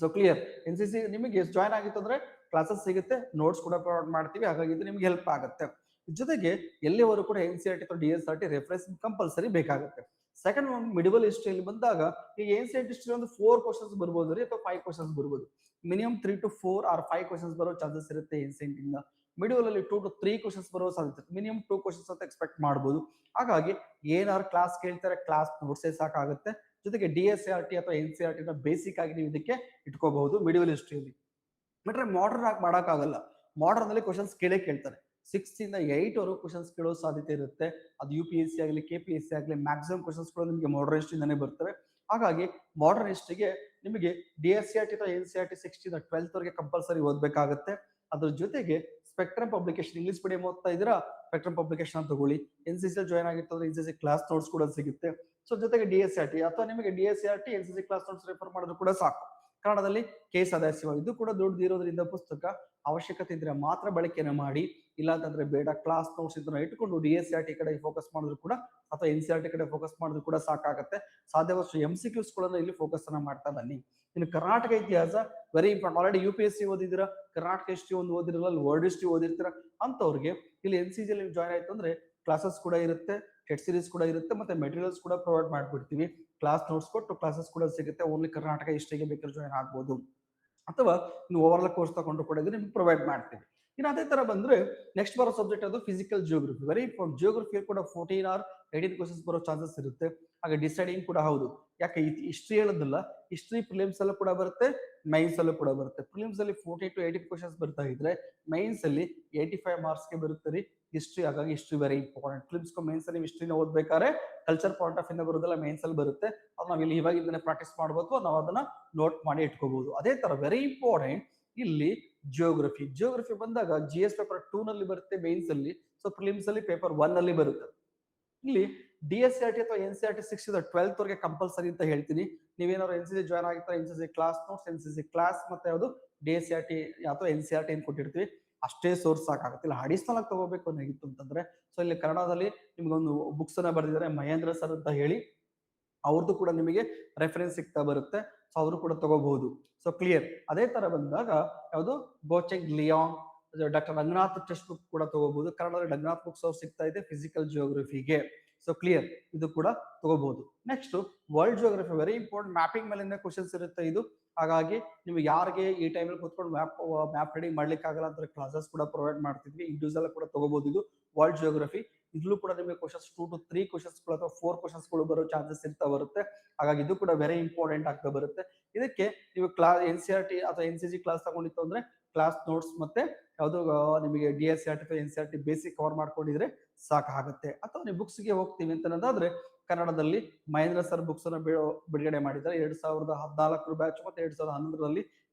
So clear. NCC ನಿಮಗೆ ಜಾಯ್ನ್ ಆಗಿತ್ತು ಅಂದ್ರೆ ಕ್ಲಾಸಸ್ ಸಿಗುತ್ತೆ, ನೋಟ್ಸ್ ಕೂಡ ಪ್ರೊವೈಡ್ ಮಾಡ್ತೀವಿ, ಹಾಗಾಗಿ ಇದು ನಿಮ್ಗೆ ಹೆಲ್ಪ್ ಆಗುತ್ತೆ. ಜೊತೆಗೆ ಎಲ್ಲಿವರೆಗೂ ಕೂಡ NCERT ಅಥವಾ DSRT ರೆಫರೆನ್ಸ್ ಕಂಪಲ್ಸರಿ ಬೇಕಾಗುತ್ತೆ. ಸೆಕೆಂಡ್ ಒಂದು ಮಿಡಿವಲ್ ಹಿಸ್ಟ್ರಿಯಲ್ಲಿ ಬಂದಾಗ ಈಗ ಏನ್ಸಿಯಂಟ್ ಹಿಸ್ಟ್ರಿ ಒಂದು 4 ಕ್ವಶನ್ಸ್ ಬರ್ಬೋದು ರೀ, ಅಥವಾ 5 ಕ್ವಶನ್ಸ್ ಬರ್ಬೋದು. ಮಿನಿಮಮ್ 3 to 4 or 5 ಕ್ವಶನ್ಸ್ ಬರೋ ಚಾನ್ಸಸ್ ಇರುತ್ತೆ ಏನ್ಸಿಯಂಟ್ ಇಂದ. ಮಿಡಿವಲ್ ಅಲ್ಲಿ 2 to 3 ಕ್ವಶನ್ಸ್ ಬರೋ ಸಾಧ್ಯತೆ, ಮಿನಿಮಮ್ 2 ಕ್ವಶನ್ಸ್ ಅಂತ ಎಕ್ಸ್ಪೆಕ್ಟ್ ಮಾಡಬಹುದು. ಹಾಗಾಗಿ ಏನಾದ್ರು ಕ್ಲಾಸ್ ಕೇಳ್ತಾರೆ ಕ್ಲಾಸ್ ನೋಟ್ಸೇ ಸಾಕಾಗುತ್ತೆ. ಜೊತೆಗೆ DSRT ಅಥವಾ NCERT ನ ಬೇಸಿಕ್ ಆಗಿ ನೀವು ಇದಕ್ಕೆ ಇಟ್ಕೋಬಹುದು ಮಿಡಿವಲ್ ಹಿಸ್ಟ್ರಿಯಲ್ಲಿ. ಬಿಟ್ರೆ ಮಾಡರ್ನ್ ಆಗಿ ಮಾಡೋಕ್ಕಾಗಲ್ಲ. ಮಾಡರ್ನ್ ಅಲ್ಲಿ ಕ್ವಶನ್ಸ್ ಕೇಳ್ತಾರೆ. 6 ಇಂದ 8 ವರೆಗೂ ಕ್ವಶನ್ಸ್ ಕೇಳೋ ಸಾಧ್ಯತೆ ಇರುತ್ತೆ. ಅದು UPSC ಆಗಲಿ KPSC ಆಗಲಿ ಮ್ಯಾಕ್ಸಿಮಮ್ ಕ್ವಶನ್ಸ್ ಕೂಡ ನಿಮಗೆ ಮಾಡರ್ನ್ ಹಿಸ್ಟ್ರಿಯಿಂದಾನೇ ಬರ್ತವೆ. ಹಾಗಾಗಿ ಮಾಡರ್ನ್ ಹಿಸ್ಟ್ರಿಗೆ ನಿಮಗೆ DSCRT ಅಥವಾ NCERT 6th ಇಂದ 12th ವರೆಗೆ ಕಂಪಲ್ಸರಿ ಓದಬೇಕಾಗುತ್ತೆ. ಅದ್ರ ಜೊತೆಗೆ ಸ್ಪೆಕ್ಟ್ರಮ್ ಪಬ್ಲಿಕೇಶನ್, ಇಂಗ್ಲಿಷ್ ಮೀಡಿಯಂ ಓದ್ತಾ ಇದ್ದೀರಾ, ಸ್ಪೆಕ್ಟ್ರಮ್ ಪಬ್ಲಿಕೇಶನ್ ತಗೊಳ್ಳಿ. NCC ಜಾಯ್ನ್ ಆಗಿತ್ತು ಅಂದ್ರೆ NCC ಕ್ಲಾಸ್ ನೋಟ್ಸ್ ಕೂಡ ಸಿಗುತ್ತೆ. ಸೊ ಜೊತೆಗೆ DSCRT ಅಥವಾ ನಿಮಗೆ DSCRT NCC class notes refer ಮಾಡಿದ್ರು ಕೂಡ ಸಾಕು. ಕನ್ನಡದಲ್ಲಿ ಕೆ ಸದಾಶಿವ, ಇದು ಕೂಡ ದೊಡ್ಡದಿರೋದ್ರಿಂದ ಪುಸ್ತಕ ಅವಶ್ಯಕತೆ ಇದ್ರೆ ಮಾತ್ರ ಬಳಕೆನ ಮಾಡಿ, ಇಲ್ಲ ಅಂತಂದ್ರೆ ಬೇಡ. ಕ್ಲಾಸ್ ನೋಟ್ಸ್ ಇದನ್ನ ಇಟ್ಕೊಂಡು DSCRT ಕಡೆ ಫೋಕಸ್ ಮಾಡಿದ್ರು ಕೂಡ ಅಥವಾ NCERT ಕಡೆ ಫೋಕಸ್ ಮಾಡಿದ್ರು ಕೂಡ ಸಾಕಾಗುತ್ತೆ. ಸಾಧ್ಯವಷ್ಟು MCQs ಗಳನ್ನ ಇಲ್ಲಿ ಫೋಕಸ್ ಅನ್ನ ಮಾಡ್ತಾ ಬನ್ನಿ. ಇನ್ನು ಕರ್ನಾಟಕ ಇತಿಹಾಸ ವೆರಿ ಇಂಪಾರ್ಟೆಂಟ್. ಆಲ್ರೆಡಿ UPSC ಓದಿದಿರಾ, ಕರ್ನಾಟಕ ಹಿಸ್ಟ್ರಿ ಒಂದು ಓದಿರಲ್ಲ, ವರ್ಲ್ಡ್ ಹಿಸ್ಟ್ರಿ ಓದಿರ್ತೀರಾ ಅಂತವ್ರಿಗೆ ಇಲ್ಲಿ NCC ಅಲ್ಲಿ ಜಾಯ್ನ್ ಆಯ್ತು ಅಂದ್ರೆ ಕ್ಲಾಸಸ್ ಕೂಡ ಇರುತ್ತೆ, ಟೆಸ್ಟ್ ಸೀರೀಸ್ ಕೂಡ ಇರುತ್ತೆ, ಮತ್ತೆ ಮೆಟೀರಿಯಲ್ಸ್ ಕೂಡ ಪ್ರೊವೈಡ್ ಮಾಡ್ಬಿಡ್ತೀವಿ. ಕ್ಲಾಸ್ ನೋಟ್ಸ್ ಕೊಟ್ಟು ಕ್ಲಾಸಸ್ ಕೂಡ ಸಿಗುತ್ತೆ. ಓನ್ಲಿ ಕರ್ನಾಟಕ ಹಿಸ್ಟ್ರಿಗೆ ಬೇಕಾದ್ರೆ ಜಾಯ್ನ್ ಆಗ್ಬೋದು, ಅಥವಾ ನೀವು ಓವರ್ ಆಲ್ ಕೋರ್ಸ್ ತಗೊಂಡು ಕೂಡ ನಿಮ್ಗೆ ಪ್ರೊವೈಡ್ ಮಾಡ್ತೀವಿ. ಇನ್ನು ಅದೇ ತರ ಬಂದ್ರೆ ನೆಕ್ಸ್ಟ್ ಬರೋ ಸಬ್ಜೆಕ್ಟ್ ಅದು physical geography. Very important. Geography ಕೂಡ 14 or 18 ಕ್ವಶನ್ಸ್ ಬರೋ ಚಾನ್ಸಸ್ ಇರುತ್ತೆ. ಹಾಗೆ ಡಿಸೈಡಿಂಗ್ ಕೂಡ ಹೌದು. ಯಾಕೆ ಹಿಸ್ಟ್ರಿ ಹೇಳೋದಿಲ್ಲ, ಹಿಸ್ಟ್ರಿ ಪ್ರಿಲಿಮ್ಸ್ ಅಲ್ಲೂ ಕೂಡ ಬರುತ್ತೆ, ಮೈನ್ಸ್ ಅಲ್ಲೂ ಕೂಡ ಬರುತ್ತೆ. ಪ್ರಿಲಿಮ್ಸ್ ಅಲ್ಲಿ 14 to 18 ಕ್ವಶನ್ಸ್ ಬರ್ತಾ ಇದ್ರೆ ಮೈನ್ಸ್ ಅಲ್ಲಿ 85 ಮಾರ್ಕ್ಸ್ ಗೆ ಬರುತ್ತೆ ರೀ ಹಿಸ್ಟ್ರಿ. ಹಾಗಾಗಿ history very important. Prelims mains ಅಲ್ಲಿ ಹಿಸ್ಟ್ರಿನ ಓದ್ಬೇಕಾದ್ರೆ ಕಲ್ಚರ್ ಪಾಯಿಂಟ್ ಆಫ್ ಇಂದ ಬರೋದಲ್ಲ, ಮೈನ್ಸ್ ಅಲ್ಲಿ ಬರುತ್ತೆ. ಅದು ನಾವು ಇಲ್ಲಿ ಇವಾಗಿಂದನೇ ಪ್ರಾಕ್ಟೀಸ್ ಮಾಡಬೇಕು, ನಾವು ಅದನ್ನ ನೋಟ್ ಮಾಡಿ ಇಟ್ಕೋಬಹುದು. ಅದೇ ತರ ವೆರಿ ಇಂಪಾರ್ಟೆಂಟ್ ಇಲ್ಲಿ ಜಿಯೋಗ್ರಫಿ. ಜಿಯೋಗ್ರಫಿ ಬಂದಾಗ GS ಪೇಪರ್ 2 ನಲ್ಲಿ ಬರುತ್ತೆ ಮೈನ್ಸ್ ಅಲ್ಲಿ. ಸೊ ಪ್ರಿಲಿಮ್ಸ್ ಅಲ್ಲಿ ಪೇಪರ್ 1 ನಲ್ಲಿ ಬರುತ್ತೆ. ಇಲ್ಲಿ DSCRT ಅಥವಾ NCERT 6th ಇಂದ 12th ವರೆಗೆ ಕಂಪಲ್ಸರಿ ಅಂತ ಹೇಳ್ತೀನಿ. ನೀವೇನಾದ್ರು NCC ಜಾಯ್ನ್ ಆಗಿರ್ತಾರೆ, NCC class notes, NCC class ಮತ್ತೆ ಯಾವುದು DSCRT ಅಥವಾ NCERT ಏನ್ ಕೊಟ್ಟಿರ್ತೀವಿ ಅಷ್ಟೇ ಸೋರ್ಸ್ ಸಾಕಾಗುತ್ತೆ. ಇಲ್ಲ ಅಡಿಷನಲ್ ಆಗಿ ತಗೋಬೇಕು ಅನ್ನೋಗಿತ್ತು ಅಂತಂದ್ರೆ, ಸೊ ಇಲ್ಲಿ ಕನ್ನಡದಲ್ಲಿ ನಿಮ್ಗೊಂದು ಬುಕ್ಸ್ ಅನ್ನ ಬರೆದಿದ್ದಾರೆ ಮಹೇಂದ್ರ ಸರ್ ಅಂತ ಹೇಳಿ, ಅವ್ರದ್ದು ಕೂಡ ನಿಮಗೆ ರೆಫರೆನ್ಸ್ ಸಿಗ್ತಾ ಬರುತ್ತೆ. ಸೊ ಅವರು ಕೂಡ ತಗೋಬಹುದು. So clear. ಅದೇ ತರ ಬಂದಾಗ ಯಾವುದು Goh Cheng Leong, doctor Ranganath text book ಕೂಡ ತಗೋಬಹುದು. ಕನ್ನಡದಲ್ಲಿ ರಂಗನಾಥ್ ಬುಕ್ಸ್ ಅವ್ರು ಸಿಗ್ತಾ ಇದೆ ಫಿಸಿಕಲ್ ಜಿಯೋಗ್ರಫಿಗೆ. ಸೊ ಕ್ಲಿಯರ್, ಇದು ಕೂಡ ತಗೋಬಹುದು. Next world geography very important. Mapping ಮೇಲಿಂದ ಕ್ವಶನ್ಸ್ ಇರುತ್ತೆ ಇದು. ಹಾಗಾಗಿ ನಿಮ್ಗೆ ಯಾರಿಗೆ ಈ ಟೈಮಲ್ಲಿ ಕೂತ್ಕೊಂಡು ಮ್ಯಾಪ್ ರೆಡಿ ಮಾಡ್ಲಿಕ್ಕೆ ಆಗಲ್ಲ ಅಂತ ಕ್ಲಾಸಸ್ ಕೂಡ ಪ್ರೊವೈಡ್ ಮಾಡ್ತಿದ್ವಿ. ಇಂಡಿವಿಜುವಲ್ ಕೂಡ ತಗೋಬಹುದು. ಇದು ವರ್ಲ್ಡ್ ಜಿಯೋಗ್ರಫಿ. ಇದ್ರೂ ಕೂಡ ನಿಮಗೆ ಕ್ವಶನ್ಸ್ 2 to 3 ಕ್ವಶನ್ಸ್ ಅಥವಾ 4 ಕ್ವಶನ್ಸ್ ಬರೋ ಚಾನ್ಸಸ್ ಇರ್ತಾ ಬರುತ್ತೆ. ಹಾಗಾಗಿ ಇದು ಕೂಡ ವೆರಿ ಇಂಪಾರ್ಟೆಂಟ್ ಆಗ್ತಾ ಬರುತ್ತೆ. ಇದಕ್ಕೆ ನೀವು NCERT ಅಥವಾ NCC ಕ್ಲಾಸ್ ತಗೊಂಡಿತ್ತು ಅಂದ್ರೆ ಕ್ಲಾಸ್ ನೋಟ್ಸ್ ಮತ್ತೆ ಯಾವುದು ನಿಮಗೆ DSCRT ಅಥವಾ NCERT ಬೇಸಿಕ್ ಕವರ್ ಮಾಡ್ಕೊಂಡಿದ್ರೆ ಸಾಕಾಗುತ್ತೆ. ಅಥವಾ ನೀವು ಬುಕ್ಸ್ ಗೆ ಹೋಗ್ತೀವಿ ಅಂತಂದ್ರೆ ಕನ್ನಡದಲ್ಲಿ ಮಹೇಂದ್ರ ಸರ್ ಬುಕ್ಸ್ ಅನ್ನ ಬಿಡುಗಡೆ ಮಾಡಿದ್ದಾರೆ. 2014 ಬ್ಯಾಚ್ ಮತ್ತೆ 2011ರಲ್ಲಿ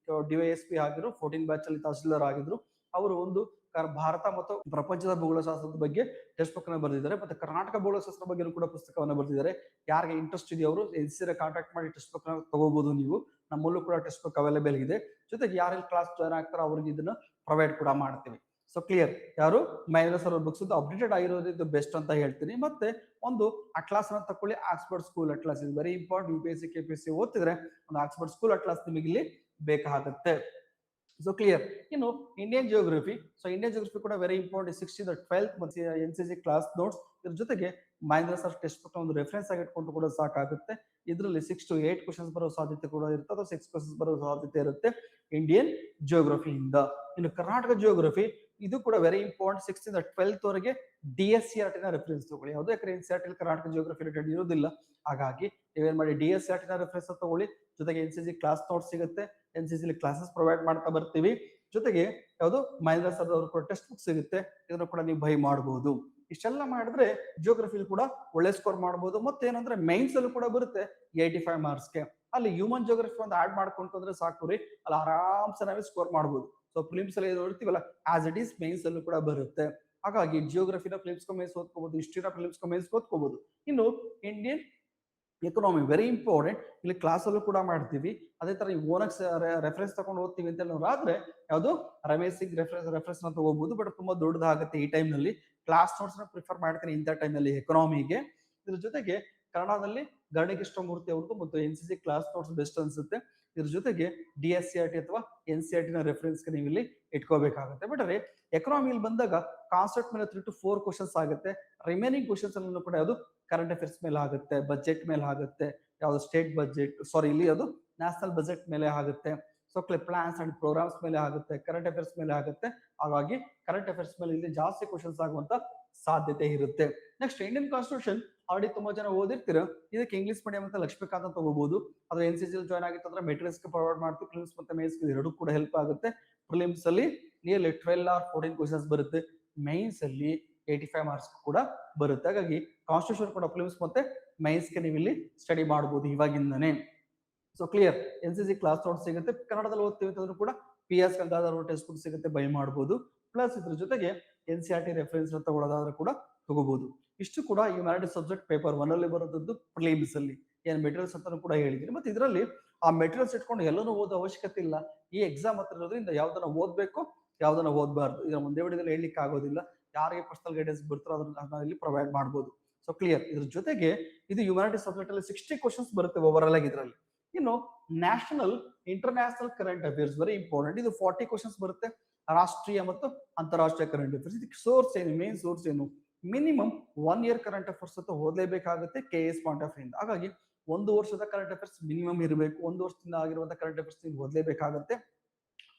DYSP ಆಗಿದ್ರು, 14 ಬ್ಯಾಚ್ ಅಲ್ಲಿ ತಹಸೀಲ್ದಾರ್ ಆಗಿದ್ರು. ಅವರು ಒಂದು ಭಾರತ ಮತ್ತು ಪ್ರಪಂಚದ ಭೂಗೋಳಶಾಸ್ತ್ರದ ಬಗ್ಗೆ ಟೆಕ್ಸ್ಟ್ ಬುಕ್ ಅನ್ನು ಬರೆದಿದ್ದಾರೆ. ಮತ್ತೆ ಕರ್ನಾಟಕ ಭೂಗೋಳಶಾಸ್ತ್ರ ಬಗ್ಗೆ ಕೂಡ ಪುಸ್ತಕವನ್ನು ಬರೆದಿದ್ದಾರೆ. ಯಾರಿಗೆ ಇಂಟ್ರೆಸ್ಟ್ ಇದೆಯೋ ಅವರು NCC ಕಾಂಟ್ಯಾಕ್ಟ್ ಮಾಡಿ ಟೆಕ್ಸ್ಟ್ ಬುಕ್ ತಗೋಬಹುದು. ನೀವು ನಮ್ಮಲ್ಲೂ ಕೂಡ ಟೆಕ್ಸ್ಟ್ ಬುಕ್ ಅವೈಲೇಬಲ್ ಇದೆ. ಜೊತೆಗೆ ಯಾರೆಲ್ಲ ಕ್ಲಾಸ್ ಜಾಯ್ನ್ ಆಗ್ತಾರೋ ಅವ್ರಿಗೆ ಇದನ್ನ ಪ್ರೊವೈಡ್ ಕೂಡ ಮಾಡ್ತೀವಿ. So clear. ಯಾರು ಮಹೇಂದ್ರ ಸರ್ ಬುಕ್ಸ್ ಅಪ್ಡೇಟೆಡ್ ಆಗಿರೋದು ಬೆಸ್ಟ್ ಅಂತ ಹೇಳ್ತೀನಿ. ಮತ್ತೆ ಒಂದು ಅಟ್ಲಾಸ್ ಅನ್ನ ತಕೊಳ್ಳಿ, ಆಕ್ಸ್ಫರ್ಡ್ ಸ್ಕೂಲ್ ಅಟ್ಲಾಸ್ ಇದು ವೆರಿ ಇಂಪಾರ್ಟೆಂಟ್. UPSC KPSC ಓದ್ತಿದ್ರೆ ಒಂದು ಆಕ್ಸ್ಫರ್ಡ್ ಸ್ಕೂಲ್ ಅಟ್ಲಾಸ್ ನಿಮಗೆ ಇಲ್ಲಿ ಬೇಕಾಗುತ್ತೆ. So clear. ಇನ್ನು Indian geography, so Indian geography ಕೂಡ ವೆರಿ ಇಂಪಾರ್ಟೆಂಟ್. 12th ಮತ್ತು NCC ಕ್ಲಾಸ್ ನೋಟ್ಸ್, ಇದ್ರ ಜೊತೆಗೆ ಮಹೇಂದ್ರ ಸರ್ ಟೆಕ್ಸ್ಟ್ ಬುಕ್ ಒಂದು ರೆಫರೆನ್ಸ್ ಆಗಿ ಇಟ್ಕೊಂಡು ಕೂಡ ಸಾಕಾಗುತ್ತೆ. ಇದರಲ್ಲಿ 6 to 8 ಕ್ವಶನ್ಸ್ ಬರೋ ಸಾಧ್ಯತೆ ಕೂಡ ಇರುತ್ತೆ, ಅಥವಾ 6 ಕ್ವಶನ್ಸ್ ಬರೋ ಸಾಧ್ಯತೆ ಇರುತ್ತೆ ಇಂಡಿಯನ್ ಜಿಯೋಗ್ರಫಿಯಿಂದ. ಇನ್ನು ಕರ್ನಾಟಕ ಜಿಯೋಗ್ರಫಿ, ಇದು ಕೂಡ ವೆರಿ ಇಂಪಾರ್ಟೆಂಟ್. 6th ಇಂದ 12th ವರೆಗೆ DSCRT ನ ರೆಫರೆನ್ಸ್ ತಗೊಳ್ಳಿ. ಯಾವುದೇ ಯಾಕಂದ್ರೆ NCERT ಕರ್ನಾಟಕ ಜಿಯೋಗ್ರಫಿ ರಿಲೇಟೆಡ್ ಇರೋದಿಲ್ಲ. ಹಾಗಾಗಿ ನೀವೇನ್ ಮಾಡಿ DSCRT ನ ರೆಫರೆನ್ಸ್ ತಗೊಳ್ಳಿ. ಜೊತೆಗೆ NCC ಕ್ಲಾಸ್ ನೋಟ್ಸ್ ಸಿಗುತ್ತೆ, NCC ಕ್ಲಾಸಸ್ ಪ್ರೊವೈಡ್ ಮಾಡ್ತಾ ಬರ್ತೀವಿ. ಜೊತೆಗೆ ಯಾವುದು ಮಹೇಂದ್ರ ಸರ್ ಅವರು ಕೂಡ ಟೆಕ್ಸ್ಟ್ ಬುಕ್ ಸಿಗುತ್ತೆ, ಇದನ್ನು ಕೂಡ ನೀವು ಬೈ ಮಾಡಬಹುದು. ಇಷ್ಟೆಲ್ಲ ಮಾಡಿದ್ರೆ ಜಿಯೋಗ್ರಫಿಲಿ ಕೂಡ ಒಳ್ಳೆ ಸ್ಕೋರ್ ಮಾಡಬಹುದು. ಮತ್ತೇನಂದ್ರೆ ಮೈನ್ಸ್ ಅಲ್ಲೂ ಕೂಡ ಬರುತ್ತೆ 85 ಮಾರ್ಕ್ಸ್ಗೆ. ಅಲ್ಲಿ ಹ್ಯೂಮನ್ ಜಿಯೋಗ್ರಫಿ ಒಂದು ಆಡ್ ಮಾಡ್ಕೊಂಡ್ರೆ ಸಾಕು ರೀ, ಅಲ್ಲಿ ಆರಾಮ್ಸೆ ನಾವೇ ಸ್ಕೋರ್ ಮಾಡಬಹುದು. ಸೊ ಫಿಲಿಮ್ಸ್ ಅಲ್ಲಿ ನೋಡ್ತೀವಲ್ಲ, ಆಸ್ ಇಟ್ ಈಸ್ ಮೈನ್ಸ್ ಅಲ್ಲೂ ಕೂಡ ಬರುತ್ತೆ. ಹಾಗಾಗಿ ಜಿಯೋಗ್ರಫಿನ ಫಿಲಿಮ್ಸ್ ಮೇನ್ಸ್ ಓದ್ಕೋಬಹುದು, ಹಿಸ್ಟ್ರಿನ ಫಿಲಿಮ್ಸ್ ಮೇನ್ಸ್ ಓದ್ಕೋಬಹುದು. ಇನ್ನು ಇಂಡಿಯನ್ ಎಕನಾಮಿ ವೆರಿ ಇಂಪಾರ್ಟೆಂಟ್, ಇಲ್ಲಿ ಕ್ಲಾಸ್ ಅಲ್ಲೂ ಕೂಡ ಮಾಡ್ತೀವಿ. ಅದೇ ತರ ನೀವು ಓನಕ್ಸ್ ರೆಫರೆನ್ಸ್ ತಗೊಂಡು ಓದ್ತೀವಿ ಅಂತ ಆದ್ರೆ ಯಾವುದು ರಮೇಶ್ ಸಿಂಗ್ ರೆಫರೆನ್ಸ್ ಅಂತ ಹೋಗ್ಬೋದು. ಬಟ್ ತುಂಬಾ ದೊಡ್ಡದಾಗುತ್ತೆ ಈ ಟೈಮ್ ನಲ್ಲಿ. ಕ್ಲಾಸ್ ನೋಟ್ಸ್ ನ ಪ್ರಿಫರ್ ಮಾಡ್ತೀನಿ ಇಂಥ ಟೈಮ್ ನಲ್ಲಿ ಎಕನಾಮಿಗೆ. ಇದ್ರ ಜೊತೆಗೆ ಕನ್ನಡದಲ್ಲಿ ಗಣಕೃಷ್ಣಮೂರ್ತಿ ಅವ್ರದ್ದು ಮತ್ತು NCC ಕ್ಲಾಸ್ ನೋಟ್ಸ್ ಬೆಸ್ಟ್ ಅನ್ಸುತ್ತೆ. ಇದ್ರ ಜೊತೆಗೆ DSCRT ಅಥವಾ NCERT ನ ರೆಫರೆನ್ಸ್ ನೀವು ಇಲ್ಲಿ ಇಟ್ಕೋಬೇಕಾಗುತ್ತೆ. ಬಟ್ ಅದೇ ಎಕನಾಮಿಯಲ್ಲಿ ಬಂದಾಗ ಕಾನ್ಸೆಪ್ಟ್ ಮೇಲೆ 3 to 4 ಕ್ವಶನ್ಸ್ ಆಗುತ್ತೆ. ರಿಮೈನಿಂಗ್ ಕ್ವಶನ್ಸ್ ಅನ್ನು ಕೂಡ ಯಾವುದು ಕರೆಂಟ್ ಅಫೇರ್ಸ್ ಮೇಲೆ ಆಗುತ್ತೆ, ಬಜೆಟ್ ಮೇಲೆ ಆಗುತ್ತೆ, ಯಾವುದು ಸ್ಟೇಟ್ ಬಜೆಟ್, ಸಾರಿ ಇಲ್ಲಿ ಅದು ನ್ಯಾಷನಲ್ ಬಜೆಟ್ ಮೇಲೆ ಆಗುತ್ತೆ. ಸೊ ಪ್ಲಾನ್ಸ್ ಅಂಡ್ ಪ್ರೋಗ್ರಾಮ್ಸ್ ಮೇಲೆ ಆಗುತ್ತೆ, ಕರೆಂಟ್ ಅಫೇರ್ಸ್ ಮೇಲೆ ಆಗುತ್ತೆ. ಹಾಗಾಗಿ ಕರೆಂಟ್ ಅಫೇರ್ಸ್ ಮೇಲೆ ಇಲ್ಲಿ ಜಾಸ್ತಿ ಕ್ವಶನ್ಸ್ ಆಗುವಂತ ಸಾಧ್ಯತೆ ಇರುತ್ತೆ. ನೆಕ್ಸ್ಟ್ ಇಂಡಿಯನ್ ಕಾನ್ಸ್ಟಿಟ್ಯೂಷನ್ ಆಲ್ರೆಡಿ ತುಂಬಾ ಜನ ಓದಿರ್ತೀರ. ಇದಕ್ಕೆ ಇಂಗ್ಲಿಷ್ ಮೀಡಿಯಂ ಅಂತ ಲಕ್ಷ್ಮೀಕಾಂತ್ ಅಂತ ತಗೋಬಹುದು. ಅದು NCC ಜಾಯ್ನ್ ಆಗಿತ್ತಂದ್ರೆ ಮೆಟೀರಿಯಲ್ಸ್ ಪ್ರೊವೈಡ್ ಮಾಡ್ತೀವಿ. ಪ್ರಿಲಿಮ್ಸ್ ಮತ್ತೆ ಮೇನ್ಸ್ ಎರಡು ಕೂಡ ಹೆಲ್ಪ್ ಆಗುತ್ತೆ. ಪ್ರಿಲಿಮ್ಸ್ ಅಲ್ಲಿ ನಿಯರ್ಲಿ 12 or 14 ಕ್ವಶನ್ಸ್ ಬರುತ್ತೆ, ಮೈನ್ಸ್ ಅಲ್ಲಿ 85 ಮಾರ್ಕ್ಸ್ ಕೂಡ ಬರುತ್ತೆ. ಹಾಗಾಗಿ ಕಾನ್ಸ್ಟಿಟ್ಯೂಷನ್ ಕೂಡ ಪ್ರಿಲಿಮ್ಸ್ ಮತ್ತೆ ಮೈನ್ಸ್ ಗೆ ನೀವು ಇಲ್ಲಿ ಸ್ಟಡಿ ಮಾಡಬಹುದು ಇವಾಗಿಂದನೇ. So clear. NCC class note ಸಿಗುತ್ತೆ, ಕನ್ನಡದಲ್ಲಿ ಓದ್ತೀವಿ ಅಂತಂದ್ರೂ ಕೂಡ PS ಗಂಗಾಧರ್ ಟೆಕ್ಸ್ಟ್ ಬುಕ್ ಸಿಗುತ್ತೆ, ಬೈ ಮಾಡಬಹುದು. ಪ್ಲಸ್ ಇದ್ರ ಜೊತೆಗೆ NCERT ರೆಫರೆನ್ಸ್ ತಗೊಳ್ಳೋದಾದ್ರೆ ಕೂಡ ತಗೋಬಹುದು. ಇಷ್ಟು ಕೂಡ ಹ್ಯುಮ್ಯಾನಿಟಿ ಸಬ್ಜೆಕ್ಟ್ ಪೇಪರ್ 1 ಅಲ್ಲಿ ಬರೋದದ್ದು ಪ್ರಿಲಿಮ್ಸ್ ಅಲ್ಲಿ ಏನ್ ಮೆಟೀರಿಯಲ್ಸ್ ಅಂತ ಕೂಡ ಹೇಳಿದೀನಿ. ಮತ್ತೆ ಇದರಲ್ಲಿ ಆ ಮೆಟೀರಿಯಲ್ಸ್ ಇಟ್ಕೊಂಡು ಎಲ್ಲನೂ ಓದೋ ಅವಶ್ಯಕತೆ ಇಲ್ಲ. ಈ ಎಕ್ಸಾಮ್ ಹತ್ರ ಇರೋದ್ರಿಂದ ಯಾವ್ದನ್ನ ಓದ್ಬೇಕು, ಯಾವ್ದನ್ನ ಓದಬಾರ್ದು, ಇದನ್ನ ಒಂದೇ ವಿಡಿಯೋದಲ್ಲಿ ಹೇಳಲಿಕ್ಕೆ ಆಗೋದಿಲ್ಲ. ಯಾರಿಗೆ ಪರ್ಸನಲ್ ಗೈಡೆನ್ಸ್ ಬರ್ತಾರೋ ಅದನ್ನ ಇಲ್ಲಿ ಪ್ರೊವೈಡ್ ಮಾಡಬಹುದು. So clear. ಇದ್ರ ಜೊತೆಗೆ ಇದು ಹ್ಯುಮ್ಯಾನಿಟಿ ಸಬ್ಜೆಕ್ಟ್ ಅಲ್ಲಿ 60 ಕ್ವಶನ್ಸ್ ಬರುತ್ತೆ ಓವರ್ ಆಲ್ ಆಗಿ ಇದರಲ್ಲಿ. ಇನ್ನು national international current affairs very important. ಇದು 40 ಕ್ವಶನ್ಸ್ ಬರುತ್ತೆ, ರಾಷ್ಟ್ರೀಯ ಮತ್ತು ಅಂತಾರಾಷ್ಟ್ರೀಯ ಕರೆಂಟ್ ಅಫೇರ್ಸ್. ಇದಕ್ಕೆ ಸೋರ್ಸ್ ಏನು, ಮೇನ್ ಸೋರ್ಸ್ ಏನು, ಮಿನಿಮಮ್ 1 year ಕರೆಂಟ್ ಅಫೇರ್ಸ್ ಅಂತ ಓದಲೇಬೇಕಾಗುತ್ತೆ KS ಪಾಯಿಂಟ್ ಆಫ್ ವ್ಯೂ ಇಂದ. ಹಾಗಾಗಿ 1 ವರ್ಷದ ಕರೆಂಟ್ ಅಫೇರ್ಸ್ ಮಿನಿಮಮ್ ಇರಬೇಕು. 1 ವರ್ಷದಿಂದ ಆಗಿರುವಂತಹ ಕರೆಂಟ್ ಅಫೇರ್ಸ್ ನೀವು ಓದಲೇಬೇಕಾಗುತ್ತೆ.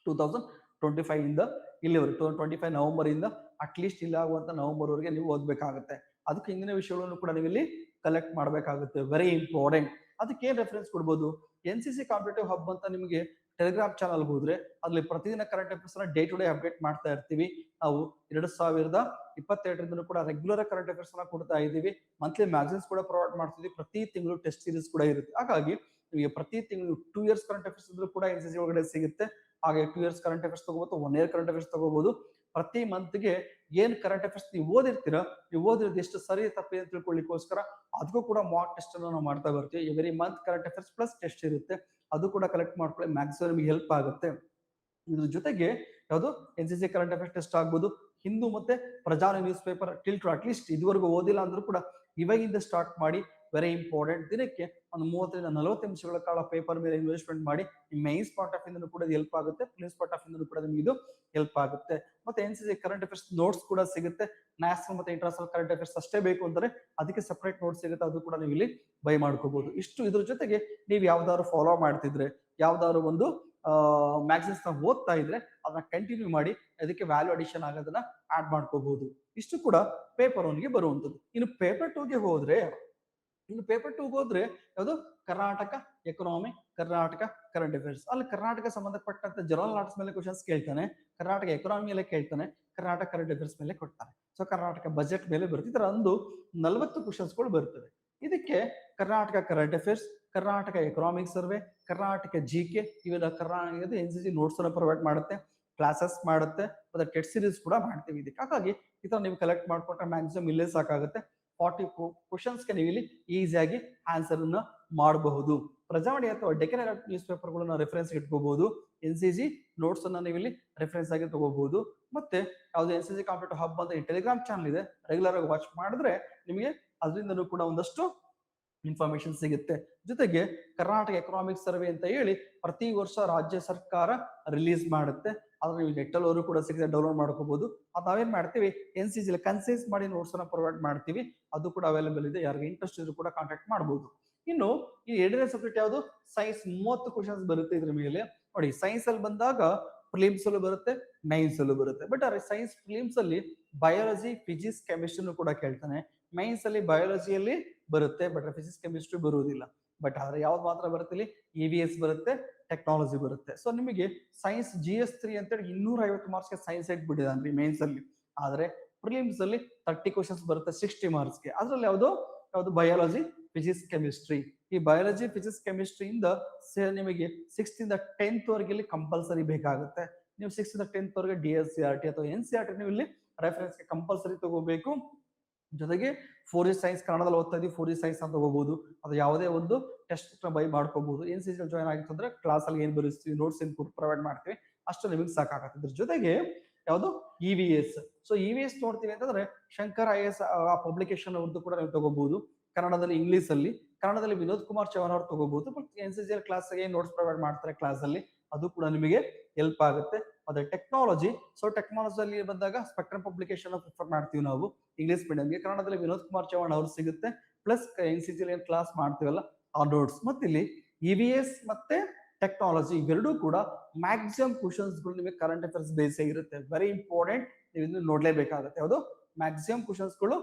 2025 ಇಂದ ಇಲ್ಲಿವರೆಗೆ 2025 ನವೆಂಬರ್ ಇಂದ ಅಟ್ಲೀಸ್ಟ್ ಇಲ್ಲ ಆಗುವಂತ ನವೆಂಬರ್ ವರೆಗೆ ನೀವು ಓದಬೇಕಾಗುತ್ತೆ. ಅದಕ್ಕೆ ಹಿಂದಿನ ವಿಷಯಗಳನ್ನು ಕೂಡ ನೀವು ಇಲ್ಲಿ ಕಲೆಕ್ಟ್ ಮಾಡಬೇಕಾಗುತ್ತೆ, ವೆರಿ ಇಂಪಾರ್ಟೆಂಟ್. ಅದಕ್ಕೆ ಏನ್ ರೆಫರೆನ್ಸ್ ಕೊಡ್ಬೋದು, NCC ಕಾಂಪಿಟೇಟಿವ್ ಹಬ್ ಅಂತ ನಿಮಗೆ ಟೆಲಿಗ್ರಾಮ್ ಚಾನಲ್ ಹೋದ್ರೆ ಅಲ್ಲಿ ಪ್ರತಿದಿನ current affairs day to day update ಮಾಡ್ತಾ ಇರ್ತೀವಿ. ನಾವು 2022 ಕೂಡ ರೆಗ್ಯುಲರ್ ಕರೆಂಟ್ ಅಫೇರ್ಸ್ ಕೊಡ್ತಾ ಇದ್ದೀವಿ. ಮಂತ್ಲಿ ಮ್ಯಾಗಝಿನ್ಸ್ ಕೂಡ ಪ್ರೊವೈಡ್ ಮಾಡ್ತಿದ್ವಿ. ಪ್ರತಿ ತಿಂಗಳು ಟೆಸ್ಟ್ ಸೀರೀಸ್ ಕೂಡ ಇರುತ್ತೆ. ಹಾಗಾಗಿ ನಿಮಗೆ ಪ್ರತಿ ತಿಂಗಳು 2 years ಕರೆಂಟ್ ಅಫೇರ್ಸ್ ಇದ್ರೂ ಕೂಡ NCC ಒಳಗಡೆ ಸಿಗುತ್ತೆ. ಹಾಗೆ 2 years ಕರೆಂಟ್ ಅಫೇರ್ಸ್ ತಗೋಬಹುದು, 1 year ಕರೆಂಟ್ ಅಫೇರ್ಸ್ ತಗೋಬಹುದು. ಪ್ರತಿ ಮಂತ್ಗೆ ಏನ್ ಕರೆಂಟ್ ಅಫೇರ್ಸ್ ನೀವು ಓದಿರ್ತೀರಾ, ನೀವು ಓದಿರೋದು ಎಷ್ಟು ಸರಿ ತಪ್ಪಿ ಅಂತ ತಿಳ್ಕೊಳ್ಳಿಕ್ಕೋಸ್ಕರ ಅದಕ್ಕೂ ಕೂಡ ಮಾಕ್ ಟೆಸ್ಟ್ ಅನ್ನು ನಾವು ಮಾಡ್ತಾ ಬರ್ತೀವಿ. Every month current affairs plus test ಇರುತ್ತೆ, ಅದು ಕೂಡ ಕಲೆಕ್ಟ್ ಮಾಡ್ಕೊಳ್ಳಿ, ಮ್ಯಾಕ್ಸಿಮಮ್ ನಿಮಗೆ ಹೆಲ್ಪ್ ಆಗುತ್ತೆ. ಇದ್ರ ಜೊತೆಗೆ ಯಾವುದು NCC ಕರೆಂಟ್ ಅಫೇರ್ಸ್ ಟೆಸ್ಟ್ ಆಗ್ಬೋದು, ಹಿಂದೂ ಮತ್ತೆ ಪ್ರಜಾವಾಣಿ ನ್ಯೂಸ್ ಪೇಪರ್ ಅಟ್ಲೀಸ್ಟ್ ಇದುವರೆಗೂ ಓದಿಲ್ಲ ಅಂದ್ರೂ ಕೂಡ ಇವಾಗಿಂದ ಸ್ಟಾರ್ಟ್ ಮಾಡಿ, ವೆರಿ ಇಂಪಾರ್ಟೆಂಟ್. ದಿನಕ್ಕೆ ಒಂದು 30 ರಿಂದ 40 ನಿಮಿಷಗಳ ಕಾಲ ಪೇಪರ್ ಮೇಲೆ ಇನ್ವೆಸ್ಟ್ಮೆಂಟ್ ಮಾಡಿ. ನಿಮ್ಮ ಮೈನ್ಸ್ ಪಾಯಿಂಟ್ ಆಫ್ ವ್ಯೂ ಕೂಡ ಹೆಲ್ಪ್ ಆಗುತ್ತೆ, ಪ್ರಿಲಿಮ್ಸ್ ಪಾಯಿಂಟ್ ಆಫ್ ವ್ಯೂ ಕೂಡ ನಿಮಗೆ ಇದು ಹೆಲ್ಪ್ ಆಗುತ್ತೆ. ಮತ್ತೆ NCC ಕರೆಂಟ್ ಅಫೇರ್ಸ್ ನೋಟ್ಸ್ ಕೂಡ ಸಿಗುತ್ತೆ. ನ್ಯಾಷನಲ್ ಮತ್ತೆ ಇಂಟರ್ನ್ಯಾಷನಲ್ ಕರೆಂಟ್ ಅಫೇರ್ಸ್ ಅಷ್ಟೇ ಬೇಕು ಅಂದ್ರೆ ಅದಕ್ಕೆ ಸಪರೇಟ್ ನೋಟ್ಸ್ ಸಿಗುತ್ತೆ, ಅದು ಕೂಡ ನೀವು ಇಲ್ಲಿ ಬೈ ಮಾಡ್ಕೋಬಹುದು. ಇಷ್ಟು ಇದ್ರ ಜೊತೆಗೆ ನೀವು ಯಾವ್ದಾದ್ರು ಫಾಲೋ ಮಾಡ್ತಿದ್ರೆ, ಯಾವ್ದಾದ್ರು ಒಂದು ಮ್ಯಾಗಝಿನ್ಸ್ ನ ಓದ್ತಾ ಇದ್ರೆ ಅದನ್ನ ಕಂಟಿನ್ಯೂ ಮಾಡಿ, ಅದಕ್ಕೆ ವ್ಯಾಲ್ಯೂ ಅಡಿಷನ್ ಆಗೋದನ್ನ ಆಡ್ ಮಾಡ್ಕೋಬಹುದು. ಇಷ್ಟು ಕೂಡ ಪೇಪರ್ 1ಗೆ ಬರುವಂತದ್ದು. ಇನ್ನು ಪೇಪರ್ 2ಗೆ ಹೋದ್ರೆ ಯಾವುದು Karnataka economy, Karnataka current affairs. ಅಲ್ಲಿ ಕರ್ನಾಟಕ ಸಂಬಂಧಪಟ್ಟಂತ ಜನರಲ್ ನಾಲೆಡ್ಜ್ ಮೇಲೆ ಕ್ವಶನ್ಸ್ ಕೇಳ್ತಾನೆ, ಕರ್ನಾಟಕ ಎಕನಾಮಿ ಮೇಲೆ ಕೇಳ್ತಾನೆ, ಕರ್ನಾಟಕ ಕರೆಂಟ್ ಅಫೇರ್ಸ್ ಮೇಲೆ ಕೊಡ್ತಾನೆ. ಸೊ ಕರ್ನಾಟಕ ಬಜೆಟ್ ಮೇಲೆ ಬರುತ್ತೆ. ಇದರ ಒಂದು 40 ಕ್ವಶನ್ಸ್ಗಳು ಬರ್ತವೆ. ಇದಕ್ಕೆ Karnataka current affairs, Karnataka economic survey, Karnataka GK ಇವೆಲ್ಲ ಕರ್ನಾಟಕದ NCC ನೋಟ್ಸ್ ಅನ್ನು ಪ್ರೊವೈಡ್ ಮಾಡುತ್ತೆ, ಕ್ಲಾಸಸ್ ಮಾಡುತ್ತೆ, ಮತ್ತೆ ಟೆಸ್ಟ್ ಸೀರೀಸ್ ಕೂಡ ಮಾಡ್ತೀವಿ ಇದಕ್ಕೆ. ಹಾಗಾಗಿ ಈ ತರ ನೀವು ಕಲೆಕ್ಟ್ ಮಾಡ್ಕೊಂಡ್ರೆ ಮ್ಯಾಕ್ಸಿಮಮ್ ಇಲ್ಲೇ ಸಾಕಾಗುತ್ತೆ. 40 ಕ್ವಶನ್ಸ್ಗೆ ನೀವು ಇಲ್ಲಿ ಈಸಿಯಾಗಿ ಆನ್ಸರ್ ಅನ್ನ ಮಾಡಬಹುದು. ಪ್ರಜಾವಾಣಿ ಅಥವಾ ಡೆಕ್ಕನ್ ನ್ಯೂಸ್ ಪೇಪರ್ ಗಳನ್ನ ರೆಫರೆನ್ಸ್ ಇಟ್ಕೋಬಹುದು. NCC ನೋಟ್ಸ್ ಅನ್ನ ನೀವು ಇಲ್ಲಿ ರೆಫರೆನ್ಸ್ ಆಗಿ ತಗೋಬಹುದು. ಮತ್ತೆ ಯಾವ್ದು NCC ಕಾಂಪಿಟೇಟಿವ್ ಹಬ್ ಅಂತ ಟೆಲಿಗ್ರಾಮ್ ಚಾನಲ್ ಇದೆ, ರೆಗ್ಯುಲರ್ ಆಗಿ ವಾಚ್ ಮಾಡಿದ್ರೆ ನಿಮಗೆ ಅದರಿಂದನೂ ಕೂಡ ಒಂದಷ್ಟು ಇನ್ಫಾರ್ಮೇಶನ್ ಸಿಗುತ್ತೆ. ಜೊತೆಗೆ ಕರ್ನಾಟಕ ಎಕನಾಮಿಕ್ ಸರ್ವೆ ಅಂತ ಹೇಳಿ ಪ್ರತಿ ವರ್ಷ ರಾಜ್ಯ ಸರ್ಕಾರ ರಿಲೀಸ್ ಮಾಡುತ್ತೆ. ಆದ್ರೆ ನೀವು ನೆಟ್ಟಲ್ಲವರು ಕೂಡ ಸಿಗುತ್ತೆ, ಡೌನ್ಲೋಡ್ ಮಾಡ್ಕೋಬಹುದು. ಅದು ನಾವೇನ್ ಮಾಡ್ತೀವಿ, NCG ಕನ್ಸೈಸ್ ಮಾಡಿ ನೋಟ್ಸ್ ಅನ್ನ ಪ್ರೊವೈಡ್ ಮಾಡ್ತೀವಿ. ಅದು ಕೂಡ ಅವೈಲೇಬಲ್ ಇದೆ, ಯಾರಿಗೆ ಇಂಟ್ರೆಸ್ಟ್ ಇದ್ರು ಕೂಡ ಕಾಂಟ್ಯಾಕ್ಟ್ ಮಾಡಬಹುದು. ಇನ್ನು ಈ 2ನೇ ಸಬ್ಜೆಕ್ಟ್ ಯಾವುದು, ಸೈನ್ಸ್. 30 ಕ್ವಶನ್ಸ್ ಬರುತ್ತೆ ಇದ್ರ ಮೇಲೆ. ನೋಡಿ, ಸೈನ್ಸ್ ಅಲ್ಲಿ ಬಂದಾಗ ಪ್ರಿಲಿಮ್ಸ್ ಅಲ್ಲೂ ಬರುತ್ತೆ, ಮೈನ್ಸ್ ಅಲ್ಲೂ ಬರುತ್ತೆ. ಬಟ್ ಸೈನ್ಸ್ ಪ್ರಿಲಿಮ್ಸ್ ಅಲ್ಲಿ ಬಯಾಲಜಿ, ಫಿಸಿಕ್ಸ್, ಕೆಮಿಸ್ಟ್ರಿನೂ ಕೂಡ ಕೇಳ್ತಾನೆ. ಮೈನ್ಸ್ ಅಲ್ಲಿ ಬಯಾಲಜಿಯಲ್ಲಿ ಬರುತ್ತೆ, ಬಟ್ ಫಿಸಿಕ್ಸ್ ಕೆಮಿಸ್ಟ್ರಿ ಬರುವುದಿಲ್ಲ. ಬಟ್ ಆದ್ರೆ ಯಾವ್ದು ಮಾತ್ರ ಬರುತ್ತೆ, ಇಲ್ಲಿ EVS ಬರುತ್ತೆ, ಟೆಕ್ನಾಲಜಿ ಬರುತ್ತೆ. ಸೊ ನಿಮಗೆ ಸೈನ್ಸ್ GS3 ಅಂತೇಳಿ 250 ಮಾರ್ಕ್ಸ್ಗೆ ಸೈನ್ಸ್ ಇಟ್ಬಿಟ್ಟಿದ್ದಾನ್ರಿ ಮೈನ್ಸ್ ಅಲ್ಲಿ. ಆದ್ರೆ ಪ್ರಿಲಿಮ್ಸ್ ಅಲ್ಲಿ 30 ಕ್ವಶನ್ಸ್ ಬರುತ್ತೆ 60 ಮಾರ್ಕ್ಸ್ಗೆ. ಅದ್ರಲ್ಲಿ ಯಾವುದು ಬಯಾಲಜಿ, ಫಿಸಿಕ್ಸ್, ಕೆಮಿಸ್ಟ್ರಿ. ಈ ಬಯಾಲಜಿ, ಫಿಸಿಕ್ಸ್, ಕೆಮಿಸ್ಟ್ರಿಯಿಂದ ನಿಮಗೆ 6th ಇಂದ 10th ವರೆಗೆ ಕಂಪಲ್ಸರಿ ಬೇಕಾಗುತ್ತೆ. ನೀವು 6th ಇಂದ 10th ವರೆಗೆ DSCRT ಅಥವಾ NCERT ನೀವು ಇಲ್ಲಿ ರೆಫರೆನ್ಸ್ಗೆ ಕಂಪಲ್ಸರಿ ತಗೋಬೇಕು. ಜೊತೆಗೆ 4G ಸೈನ್ಸ್ ಕನ್ನಡದಲ್ಲಿ ಓದ್ತಾ ಇದೀವಿ, 4G ಸೈನ್ಸ್ ಅಂತ ತಗೋಬಹುದು. ಅದು ಯಾವುದೇ ಒಂದು ಟೆಕ್ಸ್ಟ್ ಬುಕ್ ನ ಬೈ ಮಾಡ್ಕೋಬಹುದು. NCC ಜಾಯ್ನ್ ಆಗಿತ್ತು ಅಂದ್ರೆ ಕ್ಲಾಸ್ ಅಲ್ಲಿ ಏನ್ ಬರೆಸ್ತೀವಿ, ನೋಟ್ಸ್ ಏನ್ ಪ್ರೊವೈಡ್ ಮಾಡ್ತೀವಿ, ಅಷ್ಟು ನಿಮಗೆ ಸಾಕಾಗುತ್ತೆ. ಇದ್ರ ಜೊತೆಗೆ ಯಾವುದು EVS. ಸೊ EVS ನೋಡ್ತೀವಿ ಅಂತಂದ್ರೆ ಶಂಕರ್ IAS ಪಬ್ಲಿಕೇಶನ್ ಅವ್ರದ್ದು ಕೂಡ ನೀವು ತಗೋಬಹುದು. ಕನ್ನಡದಲ್ಲಿ, ಇಂಗ್ಲಿಷ್ ಅಲ್ಲಿ. ಕನ್ನಡದಲ್ಲಿ ವಿನೋದ್ ಕುಮಾರ್ ಚೌಹಾಣ್ ಅವ್ರು ತಗೋಬಹುದು. ಬಟ್ NCC ಕ್ಲಾಸ್ ಗೆ ನೋಟ್ಸ್ ಪ್ರೊವೈಡ್ ಮಾಡ್ತಾರೆ ಕ್ಲಾಸ್ ಅಲ್ಲಿ, ಅದು ಕೂಡ ನಿಮಗೆ ಹೆಲ್ಪ್ ಆಗುತ್ತೆ. ಅದೇ ಟೆಕ್ನಾಲಜಿ. ಸೊ ಟೆಕ್ನಾಲಜಿ ಅಲ್ಲಿ ಬಂದಾಗ ಸ್ಪೆಕ್ಟ್ರಮ್ ಪಬ್ಲಿಕೇಶನ್ ಪ್ರಿಫರ್ ಮಾಡ್ತೀವಿ ನಾವು ಇಂಗ್ಲಿಷ್ ಮೀಡಿಯಂಗೆ. ಕನ್ನಡದಲ್ಲಿ ವಿನೋದ್ ಕುಮಾರ್ ಚೌಹಾಣ್ ಅವ್ರು ಸಿಗುತ್ತೆ. ಪ್ಲಸ್ NCC ಏನ್ ಕ್ಲಾಸ್ ಮಾಡ್ತೀವಲ್ಲ ಆ ನೋಟ್ಸ್. ಮತ್ತೆ ಇಲ್ಲಿ EVS ಮತ್ತೆ ಟೆಕ್ನಾಲಜಿ ಇವೆರಡೂ ಕೂಡ ಮ್ಯಾಕ್ಸಿಮಮ್ ಕ್ವಶನ್ಸ್ ಗಳು ನಿಮಗೆ ಕರೆಂಟ್ ಅಫೇರ್ಸ್ ಬೇಸ್ ಇರುತ್ತೆ. ವೆರಿ ಇಂಪಾರ್ಟೆಂಟ್, ನೀವು ಇದನ್ನು ನೋಡ್ಲೇಬೇಕಾಗುತ್ತೆ. ಯಾವುದು ಮ್ಯಾಕ್ಸಿಮಮ್ ಕ್ವಶನ್ಸ್ ಗಳು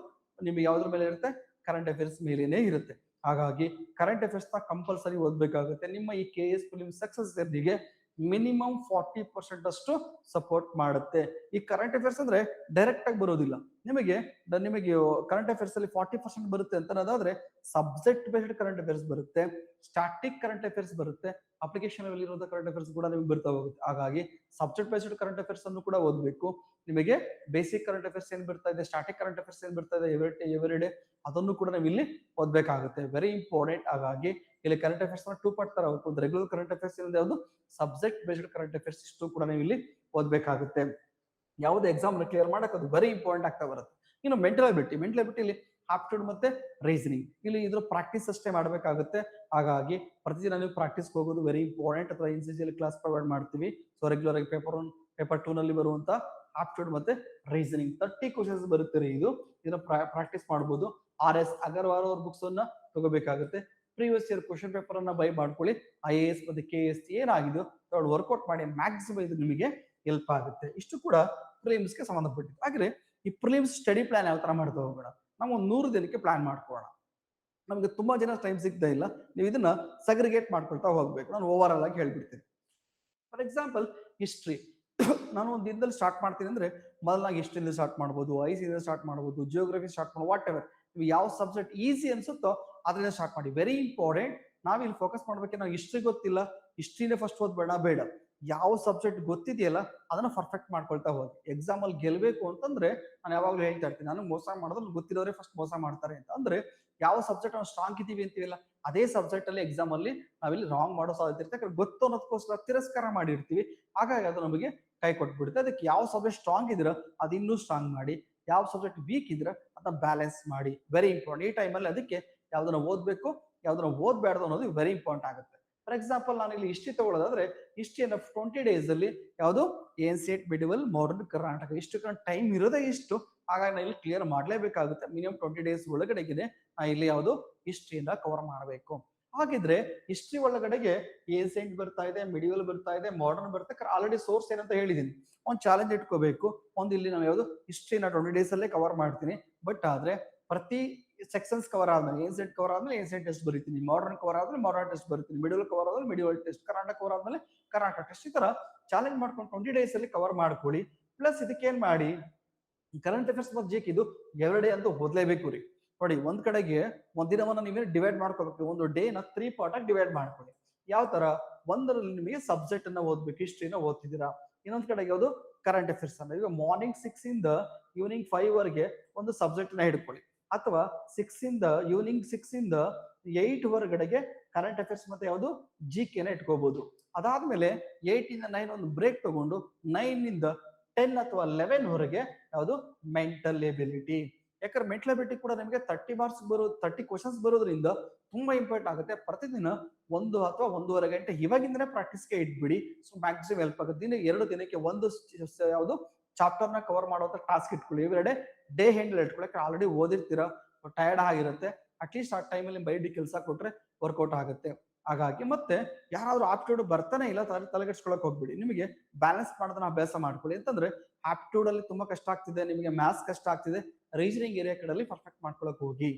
ನಿಮಗೆ ಯಾವ್ದ್ರ ಮೇಲೆ ಇರುತ್ತೆ, ಕರೆಂಟ್ ಅಫೇರ್ಸ್ ಮೇಲೇನೆ ಇರುತ್ತೆ. ಹಾಗಾಗಿ ಕರೆಂಟ್ ಅಫೇರ್ಸ್ ನ ಕಂಪಲ್ಸರಿ ಓದ್ಬೇಕಾಗುತ್ತೆ. ನಿಮ್ಮ ಈ KS ಪ್ರಿಲಿಮ್ಸ್ ಸಕ್ಸಸ್ ಜರ್ನಿಗೆ ಮಿನಿಮಮ್ 40% ಅಷ್ಟು ಸಪೋರ್ಟ್ ಮಾಡುತ್ತೆ. ಈ ಕರೆಂಟ್ ಅಫೇರ್ಸ್ ಅಂದ್ರೆ ಡೈರೆಕ್ಟ್ ಆಗಿ ಬರೋದಿಲ್ಲ ನಿಮಗೆ. ಕರೆಂಟ್ ಅಫೇರ್ಸ್ ಅಲ್ಲಿ 40% ಬರುತ್ತೆ ಅಂತ ಅನ್ನೋದಾದ್ರೆ ಸಬ್ಜೆಕ್ಟ್ ಬೇಸ್ಡ್ ಕರೆಂಟ್ ಅಫೇರ್ಸ್ ಬರುತ್ತೆ, ಸ್ಟಾಟಿಕ್ ಕರೆಂಟ್ ಅಫೇರ್ಸ್ ಬರುತ್ತೆ, ಅಪ್ಲಿಕೇಶನ್ ಅಲ್ಲಿ ಇರೋ ಕರೆಂಟ್ ಅಫೇರ್ಸ್ ಕೂಡ ನಿಮಗೆ ಬರ್ತಾ ಹೋಗುತ್ತೆ. ಹಾಗಾಗಿ ಸಬ್ಜೆಕ್ಟ್ ಬೇಸ್ಡ್ ಕರೆಂಟ್ ಅಫೇರ್ಸ್ ಅನ್ನು ಕೂಡ ಓದಬೇಕು. ನಿಮಗೆ ಬೇಸಿಕ್ ಕರೆಂಟ್ ಅಫೇರ್ಸ್ ಏನ್ ಬರ್ತಾ ಇದೆ, ಸ್ಟಾಟಿಕ್ ಕರೆಂಟ್ ಅಫೇರ್ಸ್ ಏನ್ ಬರ್ತಾ ಇದೆ, ಎವ್ರಿಡೇ ಅದನ್ನು ಕೂಡ ನಾವು ಇಲ್ಲಿ ಓದ್ಬೇಕಾಗುತ್ತೆ. Very important. ಹಾಗಾಗಿ ಇಲ್ಲಿ ಕರೆಂಟ್ ಅಫೇರ್ಸ್ 2 ಪಾರ್ಟ್ ತರ ಒಂದು ರೆಗ್ಯುಲರ್ ಕರೆಂಟ್ ಅಫೇರ್ಸ್ ಇರೋದು, ಯಾವುದು ಸಬ್ಜೆಕ್ಟ್ ಬೇಸ್ಡ್ ಕರೆಂಟ್ ಅಫೇರ್ಸ್, ಇಷ್ಟು ಕೂಡ ನೀವು ಇಲ್ಲಿ ಓದ್ಬೇಕಾಗುತ್ತೆ. ಯಾವುದೇ ಎಕ್ಸಾಮ್ ಕ್ಲಿಯರ್ ಮಾಡಕ್ಕೆ ಅದು ವೆರಿ ಇಂಪಾರ್ಟೆಂಟ್ ಆಗ್ತಾ ಬರುತ್ತೆ. ಇನ್ನು ಮೆಂಟಲ್ ಅಬಿಲಿಟಿ ಇಲ್ಲಿ ಆಪ್ಟಿಟ್ಯೂಡ್ ಮತ್ತೆ ರೀಸನಿಂಗ್, ಇಲ್ಲಿ ಇದ್ರ ಪ್ರಾಕ್ಟೀಸ್ ಅಷ್ಟೇ ಮಾಡಬೇಕಾಗುತ್ತೆ. ಹಾಗಾಗಿ ಪ್ರತಿದಿನ ನೀವು ಪ್ರಾಕ್ಟೀಸ್ ಹೋಗೋದು ವೆರಿ ಇಂಪಾರ್ಟೆಂಟ್. ಅಥವಾ NCC ಕ್ಲಾಸ್ ಪ್ರೊವೈಡ್ ಮಾಡ್ತೀವಿ. ಸೊ ರೆಗ್ಯುಲರ್ ಆಗಿ ಪೇಪರ್ 2 ನಲ್ಲಿ ಬರುವಂತ ಆಪ್ಟಿಟ್ಯೂಡ್ ಮತ್ತೆ ರೀಸನಿಂಗ್ 30 ಕ್ವಶನ್ಸ್ ಬರುತ್ತೆ. ಇದನ್ನ ಪ್ರಾಕ್ಟೀಸ್ ಮಾಡಬಹುದು. RS ಅಗರ್ವಾಲ್ ಅವ್ರ ಬುಕ್ಸ್ ಅನ್ನ ತಗೋಬೇಕಾಗುತ್ತೆ. ಪ್ರೀವಿಯಸ್ ಇಯರ್ ಕ್ವಶನ್ ಪೇಪರ್ ಅನ್ನ ಬೈ ಮಾಡ್ಕೊಳ್ಳಿ. IAS ಮತ್ತೆ KS ಏನಾಗಿದೆಯೋ ವರ್ಕೌಟ್ ಮಾಡಿ. ಮ್ಯಾಕ್ಸಿಮಮ್ ಇದು ನಿಮಗೆ ಹೆಲ್ಪ್ ಆಗುತ್ತೆ. ಇಷ್ಟು ಕೂಡ ಪ್ರಿಲಿಮ್ಸ್ ಗೆ ಸಂಬಂಧಪಟ್ಟಿದ್ದು. ಹಾಗೆ ಈ ಪ್ರಿಲಿಮ್ಸ್ ಸ್ಟಡಿ ಪ್ಲಾನ್ ಯಾವ ತರ ಮಾಡ್ತಾ ಹೋಗೋಣ, ನಾವು 100 ದಿನಕ್ಕೆ ಪ್ಲಾನ್ ಮಾಡ್ಕೊಳ್ಳೋಣ. ನಮ್ಗೆ ತುಂಬಾ ಜನ ಟೈಮ್ ಸಿಗ್ತಾ ಇಲ್ಲ. ನೀವು ಇದನ್ನ ಸಗ್ರಿಗೇಟ್ ಮಾಡ್ಕೊಳ್ತಾ ಹೋಗ್ಬೇಕು. ನಾನು ಓವರ್ ಆಲ್ ಆಗಿ ಹೇಳ್ಬಿಡ್ತೀನಿ. ಫಾರ್ ಎಕ್ಸಾಂಪಲ್ ಹಿಸ್ಟ್ರಿ, ನಾನು ಒಂದು ದಿನದಲ್ಲಿ ಸ್ಟಾರ್ಟ್ ಮಾಡ್ತೀನಿ ಅಂದ್ರೆ ಮೊದಲಾಗಿ ಹಿಸ್ಟ್ರಿಯಿಂದ ಸ್ಟಾರ್ಟ್ ಮಾಡ್ಬೋದು, IC ಸ್ಟಾರ್ಟ್ ಮಾಡ್ಬೋದು, ಜಿಯೋಗ್ರಫಿ ಸ್ಟಾರ್ಟ್ ಮಾಡ್ಬೋದು, ವಾಟ್ ಎವರ್ ನೀವು ಯಾವ ಸಬ್ಜೆಕ್ಟ್ ಈಸಿ ಅನ್ಸುತ್ತೋ ಅದರಿಂದ ಸ್ಟಾರ್ಟ್ ಮಾಡಿ. Very important. ನಾವಿಲ್ಲಿ ಫೋಕಸ್ ಮಾಡ್ಬೇಕು. ನಾವು ಹಿಸ್ಟ್ರಿ ಗೊತ್ತಿಲ್ಲ, ಹಿಸ್ಟ್ರಿನೇ ಫಸ್ಟ್ ಬೇಡ. ಯಾವ ಸಬ್ಜೆಕ್ಟ್ ಗೊತ್ತಿದೆಯಲ್ಲ ಅದನ್ನ ಪರ್ಫೆಕ್ಟ್ ಮಾಡ್ಕೊಳ್ತಾ ಹೋಗಿ. ಎಕ್ಸಾಮ್ ಅಲ್ಲಿ ಗೆಲ್ಬೇಕು ಅಂತಂದ್ರೆ ನಾನು ಯಾವಾಗ್ಲೂ ಹೇಳ್ತಾ ಇರ್ತೀನಿ, ನಾನು ಮೋಸ ಮಾಡೋದು ಗೊತ್ತಿರೋರೇ ಫಸ್ಟ್ ಮೋಸ ಮಾಡ್ತಾರೆ ಅಂತ. ಅಂದ್ರೆ ಯಾವ ಸಬ್ಜೆಕ್ಟ್ ನಾವು ಸ್ಟ್ರಾಂಗ್ ಇದೀವಿ ಅಂತೀವಲ್ಲ ಅದೇ ಸಬ್ಜೆಕ್ಟ್ ಅಲ್ಲಿ ಎಕ್ಸಾಮ್ ಅಲ್ಲಿ ನಾವಿಲ್ಲಿ ರಾಂಗ್ ಮಾಡೋ ಸಾಧ್ಯತೆ ಇರುತ್ತೆ. ಯಾಕಂದ್ರೆ ಗೊತ್ತು ಅನ್ನೋದಕ್ಕೋಸ್ಕರ ತಿರಸ್ಕಾರ ಮಾಡಿರ್ತೀವಿ. ಹಾಗಾಗಿ ಅದು ನಮಗೆ ಕೈ ಕೊಟ್ಬಿಡುತ್ತೆ. ಅದಕ್ಕೆ ಯಾವ ಸಬ್ಜೆಕ್ಟ್ ಸ್ಟ್ರಾಂಗ್ ಇದ್ದೀರಾ ಅದು ಇನ್ನೂ ಸ್ಟ್ರಾಂಗ್ ಮಾಡಿ, ಯಾವ ಸಬ್ಜೆಕ್ಟ್ ವೀಕ್ ಇದ್ರೆ ಅದನ್ನ ಬ್ಯಾಲೆನ್ಸ್ ಮಾಡಿ. Very important. ಈ ಟೈಮಲ್ಲಿ ಅದಕ್ಕೆ ಯಾವ್ದನ್ನ ಓದ್ಬೇಕು, ಯಾವ್ದನ್ನ ಓದ್ಬಾರ್ದು ಅನ್ನೋದು ವೆರಿ ಇಂಪಾರ್ಟೆಂಟ್ ಆಗುತ್ತೆ. ಫಾರ್ ಎಕ್ಸಾಂಪಲ್ ನಾನು ಇಲ್ಲಿ ಹಿಸ್ಟ್ರಿ ತಗೊಳ್ಳೋದಾದ್ರೆ ಹಿಸ್ಟ್ರಿಯನ್ನು 20 days ಅಲ್ಲಿ ಯಾವುದು ಏನ್ಸಿಯಂಟ್ ಮಿಡಿವಲ್ ಮಾಡರ್ನ್ ಕರ್ನಾಟಕ, ಇಷ್ಟು ಟೈಮ್ ಇರೋದೇ ಇಷ್ಟು. ಹಾಗಾಗಿ ನಾನು ಇಲ್ಲಿ ಕ್ಲಿಯರ್ ಮಾಡ್ಲೇಬೇಕಾಗುತ್ತೆ. ಮಿನಿಮಮ್ 20 days ಒಳಗಡೆಗೆ ನಾ ಇಲ್ಲಿ ಯಾವುದು ಹಿಸ್ಟ್ರಿಯನ್ನ ಕವರ್ ಮಾಡಬೇಕು. ಹಾಗಿದ್ರೆ ಹಿಸ್ಟ್ರಿ ಒಳಗಡೆಗೆ ಏನ್ಸಿಯಂಟ್ ಬರ್ತಾ ಇದೆ, ಮಿಡಿವಲ್ ಬರ್ತಾ ಇದೆ, ಮಾಡರ್ನ್ ಬರ್ತಾ ಆಲ್ರೆಡಿ ಸೋರ್ಸ್ ಏನಂತ ಹೇಳಿದೀನಿ. ಒಂದು ಚಾಲೆಂಜ್ ಇಟ್ಕೋಬೇಕು. ಒಂದು ಇಲ್ಲಿ ನಾವು ಯಾವುದು ಹಿಸ್ಟ್ರಿನ 20 days ಅಲ್ಲೇ ಕವರ್ ಮಾಡ್ತೀನಿ. ಬಟ್ ಆದ್ರೆ ಪ್ರತಿ ಸೆಕ್ಷನ್ಸ್ ಕವರ್ ಆದ್ಮೇಲೆ ಏನ್ಸಿಯಂಟ್ ಕವರ್ ಆದ್ಮೇಲೆ ಏನ್ಸಿಯಂಟ್ ಟೆಸ್ಟ್ ಬರೀತೀನಿ, ಮಾಡರ್ನ್ ಕವರ್ ಆದ್ಮೇಲೆ ಮಾಡರ್ನ್ ಟೆಸ್ಟ್ ಬರೀತೀನಿ, ಮಿಡಿವಲ್ ಕವರ್ ಆದ್ಮೇಲೆ ಮಿಡಿವಲ್ ಟೆಸ್ಟ್, ಕರ್ನಾಟಕ ಕವರ್ ಆದ್ಮೇಲೆ ಕರ್ನಾಟಕ ಟೆಸ್ಟ್. ಈ ತರ ಚಾಲೆಂಜ್ ಮಾಡ್ಕೊಂಡು 20 days ಅಲ್ಲಿ ಕವರ್ ಮಾಡ್ಕೊಳ್ಳಿ. ಪ್ಲಸ್ ಇದಕ್ಕೆ ಏನ್ ಮಾಡಿ, ಕರೆಂಟ್ ಅಫೇರ್ಸ್ ಮತ್ತು GK ಇದು ಎವ್ರಿಡೇ ಅಂತೂ ಓದ್ಲೇಬೇಕು ರೀ. ನೋಡಿ, ಒಂದ್ ಕಡೆಗೆ ಒಂದಿನವನ್ನ ನೀವೇ ಡಿವೈಡ್ ಮಾಡ್ಕೋಬೇಕು. ಒಂದು ಡೇನ 3 part ಆಗಿ ಡಿವೈಡ್ ಮಾಡ್ಕೊಳ್ಳಿ. ಯಾವ ತರ, ಒಂದರಲ್ಲಿ ನಿಮಗೆ ಸಬ್ಜೆಕ್ಟ್ ಅನ್ನ ಓದ್ಬೇಕು, ಹಿಸ್ಟ್ರಿನ ಓದ್ತಿದ್ದೀರಾ. ಇನ್ನೊಂದ್ ಕಡೆಗೆ ಯಾವುದು ಕರೆಂಟ್ ಅಫೇರ್ಸ್ ಅನ್ನ. ಈಗ ಮಾರ್ನಿಂಗ್ 6 ಇಂದ ಈವ್ನಿಂಗ್ 5 ವರೆಗೆ ಒಂದು ಸಬ್ಜೆಕ್ಟ್ ನ ಹಿಡ್ಕೊಳ್ಳಿ. ಅಥವಾ ಈವ್ನಿಂಗ್ 6 ಇಂದ 8 ಹೊರಗಡೆಗೆ ಕರೆಂಟ್ ಅಫೇರ್ಸ್ ಮತ್ತೆ ಯಾವುದು GK ನ ಇಟ್ಕೋಬಹುದು. ಅದಾದ್ಮೇಲೆ 8 ಇಂದ 9 ಒಂದು ಬ್ರೇಕ್ ತಗೊಂಡು 9 ಇಂದ 10 ಅಥವಾ 11 ಹೊರಗೆ ಯಾವುದು ಮೆಂಟಲ್ ಎಬಿಲಿಟಿ. ಯಾಕಂದ್ರೆ ಮೆಂಟಲ್ ಅಬಿಲಿಟಿ ಕೂಡ ನಿಮಗೆ 30 ಮಾರ್ಕ್ಸ್ ಬರೋದು 30 ಕ್ವಶನ್ಸ್ ಬರೋದ್ರಿಂದ ತುಂಬಾ ಇಂಪಾರ್ಟೆಂಟ್ ಆಗುತ್ತೆ. ಪ್ರತಿದಿನ 1 ಅಥವಾ 1.5 ಗಂಟೆ ಇವಾಗಿಂದನೇ ಪ್ರಾಕ್ಟೀಸ್ಗೆ ಇಟ್ಬಿಡಿ. ಸೊ ಮ್ಯಾಕ್ಸಿಮಮ್ ಹೆಲ್ಪ್ ಆಗುತ್ತೆ. ದಿನ 2 ದಿನಕ್ಕೆ ಒಂದು ಯಾವುದು ಚಾಪ್ಟರ್ ನ ಕವರ್ ಮಾಡುವಂತ ಟಾಸ್ಕ್ ಇಟ್ಕೊಳ್ಳಿ. ಎವ್ರಿಡೇ ಡೇ ಹ್ಯಾಂಡಲ್ ಇಟ್ಕೊಳ್ಳಿ. ಆಲ್ರೆಡಿ ಓದಿರ್ತೀರಾ, ಟಯರ್ಡ್ ಆಗಿರುತ್ತೆ. ಅಟ್ಲೀಸ್ಟ್ ಆ ಟೈಮಲ್ಲಿ ಬೈಡಿ ಕೆಲಸ ಕೊಟ್ರೆ ವರ್ಕೌಟ್ ಆಗುತ್ತೆ. ಹಾಗಾಗಿ ಮತ್ತೆ ಯಾರಾದ್ರೂ ಆಪ್ಟಿಟ್ಯೂಡ್ ಬರ್ತಾನೆ ಇಲ್ಲ ತಲೆಗೆಡ್ಸ್ಕೊಳಕ್ ಹೋಗ್ಬಿಡಿ. ನಿಮಗೆ ಬ್ಯಾಲೆನ್ಸ್ ಮಾಡೋದನ್ನ ಅಭ್ಯಾಸ ಮಾಡ್ಕೊಳ್ಳಿ. ಅಂತಂದ್ರೆ ಆಪ್ಟಿಟ್ಯೂಡ್ ಅಲ್ಲಿ ತುಂಬಾ ಕಷ್ಟ ಆಗ್ತಿದೆ, ನಿಮಗೆ ಮ್ಯಾಥ್ಸ್ ಕಷ್ಟ ಆಗ್ತಿದೆ, ರೀಸನಿಂಗ್ ಏರಿಯಾ ಕಡೆಯಲ್ಲಿ ಪರ್ಫೆಕ್ಟ್ ಮಾಡ್ಕೊಳಕ್ ಹೋಗಿ.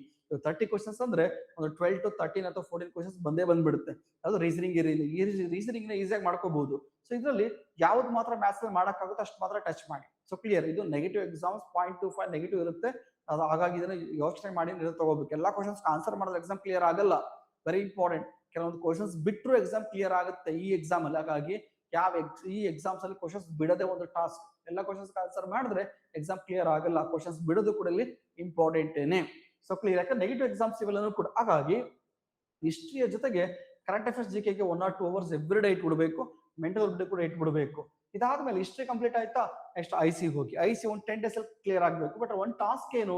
30 ಕ್ವಶನ್ಸ್ ಅಂದ್ರೆ ಒಂದು 12 to 13 ಅಥವಾ 14 ಕ್ವಶನ್ಸ್ ಬಂದೇ ಬಂದ್ಬಿಡುತ್ತೆ. ಅದು ರೀಸನಿಂಗ್ ರೀಸನಿಂಗ್ ನ ಈಸಿಯಾಗಿ ಮಾಡ್ಕೋಬಹುದು. ಸೊ ಇದರಲ್ಲಿ ಯಾವ್ದು ಮಾತ್ರ ಮ್ಯಾಥ್ಸ್ ಅಲ್ಲಿ ಮಾಡಕ್ಕಾಗುತ್ತೆ ಅಷ್ಟು ಮಾತ್ರ ಟಚ್ ಮಾಡಿ. So clear. ಇದು ನೆಗೆಟಿವ್ ಎಕ್ಸಾಮ್ಸ್ 0.25 ನೆಗೆಟಿವ್ ಇರುತ್ತೆ. ಅದು ಹಾಗಾಗಿ ಇದನ್ನ ಯೋಚನೆ ಮಾಡಿ ತಗೋಬೇಕು. ಎಲ್ಲಾ ಕ್ವಶನ್ಸ್ ಆನ್ಸರ್ ಮಾಡಿದ್ರೆ ಎಕ್ಸಾಮ್ ಕ್ಲಿಯರ್ ಆಗಲ್ಲ. Very important. ಕೆಲವೊಂದು ಕ್ವಶನ್ಸ್ ಬಿಟ್ಟರು ಎಕ್ಸಾಮ್ ಕ್ಲಿಯರ್ ಆಗುತ್ತೆ ಈ ಎಕ್ಸಾಮ್ ಅಲ್ಲಿ. ಹಾಗಾಗಿ ಈ ಎಕ್ಸಾಮ್ಸ್ ಅಲ್ಲಿ ಕ್ವಶನ್ಸ್ ಬಿಡದೆ ಒಂದು ಟಾಸ್ಕ್. ಎಲ್ಲ ಕ್ವಶನ್ಸ್ ಆನ್ಸರ್ ಮಾಡಿದ್ರೆ ಎಕ್ಸಾಮ್ ಕ್ಲಿಯರ್ ಆಗಲ್ಲ. ಕ್ವಶನ್ಸ್ ಬಿಡೋದು ಕೂಡ ಇಲ್ಲಿ ಇಂಪಾರ್ಟೆಂಟ್ ಏನೇ. So clear. ಯಾಕಂದ್ರೆ ನೆಗೆಟಿವ್ ಎಕ್ಸಾಮ್ಸ್ ಇವೆಲ್ಲನೂ ಕೂಡ. ಹಾಗಾಗಿ ಹಿಸ್ಟ್ರಿಯ ಜೊತೆಗೆ ಕರೆಂಟ್ ಅಫೇರ್ಸ್ ಜಿಕೆಗೆ 1 or 2 hours ಎವ್ರಿ ಡೇ ಇಟ್ಬಿಡ್ಬೇಕು. ಮೆಂಟಲ್ ಅಬಿಲಿಟಿ ಕೂಡ ಇಟ್ಬಿಡ್ಬೇಕು. ಇದಾದ್ಮೇಲೆ ಹಿಸ್ಟ್ರಿ ಕಂಪ್ಲೀಟ್ ಆಯ್ತಾ, ನೆಕ್ಸ್ಟ್ ಐಸಿ ಹೋಗಿ. ಐಸಿ ಒಂದು 10 days ಅಲ್ಲಿ ಕ್ಲಿಯರ್ ಆಗ್ಬೇಕು. ಬಟ್ ಒಂದು ಟಾಸ್ಕ್ ಏನು,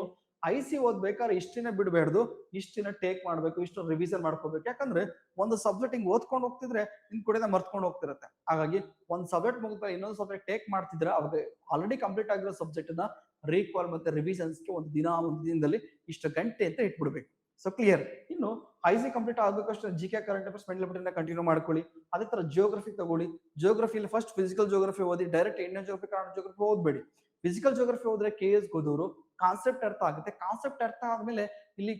ಐಸಿ ಓದ್ಬೇಕಾದ್ರೆ ಹಿಸ್ಟ್ರಿನ ಬಿಡಬೇಡ್ದು, ಹಿಸ್ಟ್ರಿನ ಟೇಕ್ ಮಾಡ್ಬೇಕು, ಇಷ್ಟು ರಿವಿಷನ್ ಮಾಡ್ಕೋಬೇಕು. ಯಾಕಂದ್ರೆ ಒಂದು ಸಬ್ಜೆಕ್ಟ್ ಹಿಂಗ್ ಓದ್ಕೊಂಡು ಹೋಗ್ತಿದ್ರೆ ನಿನ್ ಕೂಡ ಮರ್ತ್ಕೊಂಡು ಹೋಗ್ತಿರುತ್ತೆ. ಹಾಗಾಗಿ ಒಂದ್ ಸಬ್ಜೆಕ್ಟ್ ಮುಗಿದ್ರೆ ಇನ್ನೊಂದು ಸಬ್ಜೆಕ್ಟ್ ಟೇಕ್ ಮಾಡ್ತಿದ್ರೆ ಅವಾಗ ಆಲ್ರೆಡಿ ಕಂಪ್ಲೀಟ್ ಆಗಿರೋ ಸಬ್ಜೆಕ್ಟ್ ನ ರೀಕಾಲ್ ಮತ್ತೆ ರಿವಿಷನ್ಸ್ಗೆ ಒಂದು ದಿನದಲ್ಲಿ ಇಷ್ಟು ಗಂಟೆ ಅಂತ ಇಟ್ಬಿಡ್ಬೇಕು. So clear. ಇನ್ನು ಐಸಿ ಕಂಪ್ಲೀಟ್ ಆಗ್ಬೇಕಷ್ಟು ಜಿಕೆ ಕರೆಂಟ್ ಅಫೇರ್ಸ್ ಮೆಂಟಲ್ ಅಬಿಲಿಟಿನ ಕಂಟಿನ್ಯೂ ಮಾಡ್ಕೊಳ್ಳಿ. ಅದೇ ತರ ಜಿಯೋಗ್ರಫಿ ತಗೊಳ್ಳಿ. ಜಿಯೋಗ್ರಫಿಲಿ ಫಸ್ಟ್ ಫಿಸಿಕಲ್ ಜಿಯೋಗ್ರಫಿ ಓದಿ. Direct Indian geography Kannada geography ಓದ್ಬೇಡಿ. ಫಿಸಿಕಲ್ ಜಿಯೋಗ್ರಫಿ ಹೋದ್ರೆ KS ಓದೋರು ಕಾನ್ಸೆಪ್ಟ್ ಅರ್ಥ ಆಗುತ್ತೆ. ಕಾನ್ಸೆಪ್ಟ್ ಅರ್ಥ ಆದ್ಮೇಲೆ ಇಲ್ಲಿ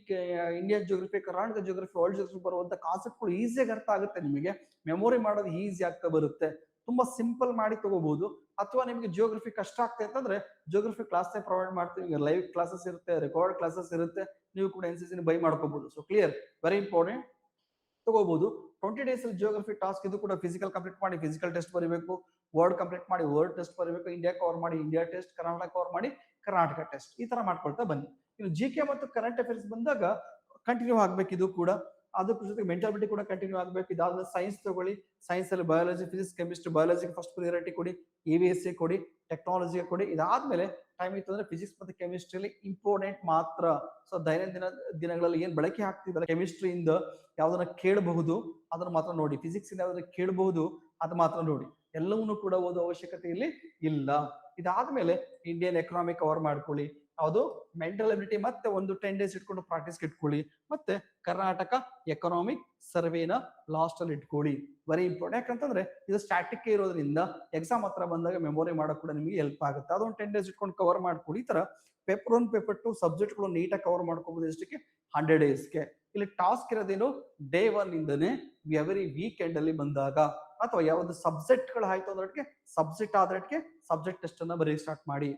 Indian geography, Karnataka geography, world geography ಬರುವಂತ ಕಾನ್ಸೆಪ್ಟ್ಗಳು ಈಸಿಯಾಗಿ ಅರ್ಥ ಆಗುತ್ತೆ. ನಿಮಗೆ ಮೆಮೊರಿ ಮಾಡೋದು ಈಸಿ ಆಗ್ತಾ ಬರುತ್ತೆ. ತುಂಬಾ ಸಿಂಪಲ್ ಮಾಡಿ ತಗೋಬಹುದು. ಅಥವಾ ನಿಮಗೆ ಜಿಯೋಗ್ರಫಿ ಕಷ್ಟ ಆಗ್ತದೆ ಅಂತಂದ್ರೆ ಜಿಯೋಗ್ರಫಿ ಕ್ಲಾಸ್ ಪ್ರೊವೈಡ್ ಮಾಡ್ತೀವಿ. ಲೈವ್ ಕ್ಲಾಸಸ್ ಇರುತ್ತೆ, ರೆಕಾರ್ಡ್ ಕ್ಲಾಸಸ್ ಇರುತ್ತೆ. ನೀವು ಕೂಡ NCC ಬೈ ಮಾಡ್ಕೋಬಹುದು. So clear. Very important. ತಗೋಬಹುದು. 20 days ಅಲ್ಲಿ ಜಿಯೋಗ್ರಫಿ ಟಾಸ್ಕ್. ಇದು ಕೂಡ ಫಿಸಿಕಲ್ ಕಂಪ್ಲೀಟ್ ಮಾಡಿ ಫಿಸಿಕಲ್ ಟೆಸ್ಟ್ ಬರೀಬೇಕು. ವರ್ಡ್ ಕಂಪ್ಲೀಟ್ ಮಾಡಿ ವರ್ಡ್ ಟೆಸ್ಟ್ ಬರೀಬೇಕು. ಇಂಡಿಯಾ ಕವರ್ ಮಾಡಿ ಇಂಡಿಯಾ ಟೆಸ್ಟ್. ಕರ್ನಾಟಕ ಕವರ್ ಮಾಡಿ ಕರ್ನಾಟಕ ಟೆಸ್ಟ್. ಈ ತರ ಮಾಡ್ಕೊಳ್ತಾ ಬನ್ನಿ. ಇನ್ನು ಜಿಕೆ ಮತ್ತು ಕರೆಂಟ್ ಅಫೇರ್ಸ್ ಬಂದಾಗ ಕಂಟಿನ್ಯೂ ಆಗ್ಬೇಕು. ಇದು ಕೂಡ ಅದಕ್ಕೆ ಜೊತೆಗೆ ಮೆಂಟಲ್ ಅಬಿಲಿಟಿ ಕೂಡ ಕಂಟಿನ್ಯೂ ಆಗ್ಬೇಕು. ಇದಾದ್ಮೇಲೆ ಸೈನ್ಸ್ ತಗೊಳ್ಳಿ. ಸೈನ್ಸ್ ಅಲ್ಲಿ ಬಯಾಲಜಿ, ಫಿಸಿಕ್ಸ್, ಕೆಮಿಸ್ಟ್ರಿ. ಬಯಾಲಜಿಗೆ ಫಸ್ಟ್ ಪ್ರಿಯಾರಿಟಿ ಕೊಡಿ. EVS ಕೊಡಿ. ಟೆಕ್ನಾಲಜಿಗೆ ಕೊಡಿ. ಇದಾದ್ಮೇಲೆ ಟೈಮ್ ಇತ್ತು ಅಂದ್ರೆ ಫಿಸಿಕ್ಸ್ ಮತ್ತೆ ಕೆಮಿಸ್ಟ್ರಿಯಲ್ಲಿ ಇಂಪಾರ್ಟೆಂಟ್ ಮಾತ್ರ. ಸೊ ದೈನಂದಿನ ದಿನಗಳಲ್ಲಿ ಏನ್ ಬಳಕೆ ಆಗ್ತಿದಲ್ಲ ಕೆಮಿಸ್ಟ್ರಿಯಿಂದ ಯಾವ್ದನ್ನ ಕೇಳಬಹುದು ಅದನ್ನ ಮಾತ್ರ ನೋಡಿ. ಫಿಸಿಕ್ಸ್ ಇಂದ ಯಾವ್ದನ್ನ ಕೇಳಬಹುದು ಅದು ಮಾತ್ರ ನೋಡಿ. ಎಲ್ಲವನ್ನೂ ಕೂಡ ಓದೋ ಅವಶ್ಯಕತೆ ಇಲ್ಲಿ ಇಲ್ಲ. ಇದಾದ್ಮೇಲೆ ಇಂಡಿಯನ್ ಎಕನಾಮಿ ಕವರ್ ಮಾಡ್ಕೊಳ್ಳಿ. ಯಾವುದು ಮೆಂಟಲ್ ಅಬಿಲಿಟಿ ಮತ್ತೆ ಒಂದು 10 days ಇಟ್ಕೊಂಡು ಪ್ರಾಕ್ಟೀಸ್ ಇಟ್ಕೊಳ್ಳಿ. ಮತ್ತೆ ಕರ್ನಾಟಕ ಎಕನಾಮಿಕ್ ಸರ್ವೇನ ಲಾಸ್ಟ್ ಅಲ್ಲಿ ಇಟ್ಕೊಳ್ಳಿ. Very important. ಯಾಕಂತಂದ್ರೆ ಇದು ಸ್ಟ್ಯಾಟಿಕ್ ಇರೋದ್ರಿಂದ ಎಕ್ಸಾಮ್ ಹತ್ರ ಬಂದಾಗ ಮೆಮೊರಿ ಮಾಡೋಕೆ ಕೂಡ ನಿಮಗೆ ಹೆಲ್ಪ್ ಆಗುತ್ತೆ. ಅದೊಂದು 10 days ಇಟ್ಕೊಂಡು ಕವರ್ ಮಾಡ್ಕೊಳ್ಳಿ. ಈ ತರ ಪೇಪರ್ 1 ಪೇಪರ್ 2 ಸಬ್ಜೆಕ್ಟ್ಗಳು ನೀಟಾಗಿ ಕವರ್ ಮಾಡ್ಕೋಬಹುದು. ಎಷ್ಟಕ್ಕೆ 100 daysಗೆ. ಇಲ್ಲಿ ಟಾಸ್ಕ್ ಇರೋದೇನು, ಡೇ 1 ಇಂದನೇ ಎವರಿ ವೀಕೆಂಡ್ ಅಲ್ಲಿ ಬಂದಾಗ ಅಥವಾ ಯಾವ್ದು ಸಬ್ಜೆಕ್ಟ್ ಗಳು ಆಯ್ತು ಅಂದ್ರೆ ಸಬ್ಜೆಕ್ಟ್ ಆದ್ರೆ ಸಬ್ಜೆಕ್ಟ್ ಟೆಸ್ಟ್ ಅನ್ನ ಬರೀ ಸ್ಟಾರ್ಟ್ ಮಾಡಿ.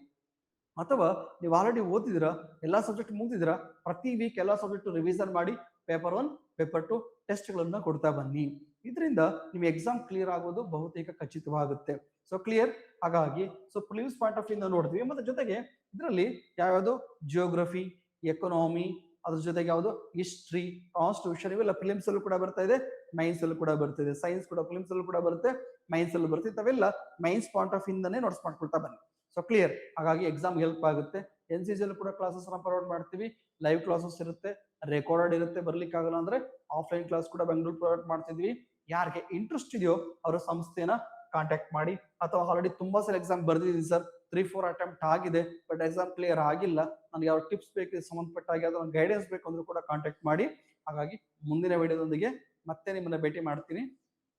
ಅಥವಾ ನೀವು ಆಲ್ರೆಡಿ ಓದಿದಿರಾ, ಎಲ್ಲಾ ಸಬ್ಜೆಕ್ಟ್ ಮುಗಿದಿರಾ, ಪ್ರತಿ ವೀಕ್ ಎಲ್ಲಾ ಸಬ್ಜೆಕ್ಟ್ ರಿವಿಷನ್ ಮಾಡಿ ಪೇಪರ್ 1 ಪೇಪರ್ 2 ಟೆಸ್ಟ್ ಗಳನ್ನ ಕೊಡ್ತಾ ಬನ್ನಿ. ಇದರಿಂದ ನಿಮ್ ಎಕ್ಸಾಮ್ ಕ್ಲಿಯರ್ ಆಗೋದು ಬಹುತೇಕ ಖಚಿತವಾಗುತ್ತೆ. So clear. ಹಾಗಾಗಿ so prelims point of view ನೋಡಿದ್ವಿ. ಮತ್ತೆ ಜೊತೆಗೆ ಇದರಲ್ಲಿ ಯಾವ್ಯಾವುದು ಜಿಯೋಗ್ರಫಿ, ಎಕನಾಮಿ, ಅದ್ರ ಜೊತೆಗೆ ಯಾವುದು ಹಿಸ್ಟ್ರಿ, ಕಾನ್ಸ್ಟಿಟ್ಯೂಷನ್ ಇವೆಲ್ಲ ಪ್ರಿಲಿಮ್ಸ್ ಅಲ್ಲೂ ಕೂಡ ಬರ್ತಾ ಇದೆ, ಮೈನ್ಸ್ ಅಲ್ಲೂ ಕೂಡ ಬರ್ತಿದೆ. ಸೈನ್ಸ್ ಕೂಡ ಪ್ರಿಲಿಮ್ಸ್ ಅಲ್ಲೂ ಕೂಡ ಬರುತ್ತೆ, ಮೈನ್ಸ್ ಅಲ್ಲೂ ಬರುತ್ತೆ. ಅವೆಲ್ಲ ಮೈನ್ಸ್ ಪಾಯಿಂಟ್ ಆಫ್ ಇಂದಾನೆ ನೋಟ್ಸ್ ಮಾಡ್ಕೊಳ್ತಾ ಬನ್ನಿ. So clear. ಹಾಗಾಗಿ ಎಕ್ಸಾಮ್ ಹೆಲ್ಪ್ ಆಗುತ್ತೆ. NCC ಅಲ್ಲೂ ಕೂಡ ಕ್ಲಾಸಸ್ ಪ್ರೊವೈಡ್ ಮಾಡ್ತೀವಿ. ಲೈವ್ ಕ್ಲಾಸಸ್ ಇರುತ್ತೆ, ರೆಕಾರ್ಡೆಡ್ ಇರುತ್ತೆ. ಬರ್ಲಿಕ್ಕೆ ಆಗಲ್ಲ ಅಂದ್ರೆ ಆಫ್ಲೈನ್ ಕ್ಲಾಸ್ ಕೂಡ ಬೆಂಗಳೂರು ಪ್ರೊವೈಡ್ ಮಾಡ್ತಿದ್ವಿ. ಯಾರಿಗೆ ಇಂಟ್ರೆಸ್ಟ್ ಇದೆಯೋ ಅವರ ಸಂಸ್ಥೆನ ಕಾಂಟ್ಯಾಕ್ಟ್ ಮಾಡಿ. ಅಥವಾ ಆಲ್ರೆಡಿ ತುಂಬಾ ಸಲ ಎಕ್ಸಾಮ್ ಬರ್ದಿದ್ದೀನಿ ಸರ್, 3-4 ಅಟೆಂಪ್ಟ್ ಆಗಿದೆ ಬಟ್ ಎಕ್ಸಾಮ್ ಕ್ಲಿಯರ್ ಆಗಿಲ್ಲ, ನನಗೆ ಯಾವ ಟಿಪ್ಸ್ ಬೇಕು ಸಂಬಂಧಪಟ್ಟಾಗಿ ಅದನ್ನ ಗೈಡೆನ್ಸ್ ಬೇಕು ಅಂದ್ರೂ ಕೂಡ ಕಾಂಟ್ಯಾಕ್ಟ್ ಮಾಡಿ. ಹಾಗಾಗಿ ಮುಂದಿನ ವಿಡಿಯೋದೊಂದಿಗೆ ಮತ್ತೆ ನಿಮ್ಮನ್ನ ಭೇಟಿ ಮಾಡ್ತೀನಿ.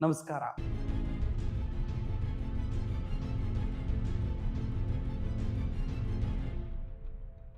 ನಮಸ್ಕಾರ.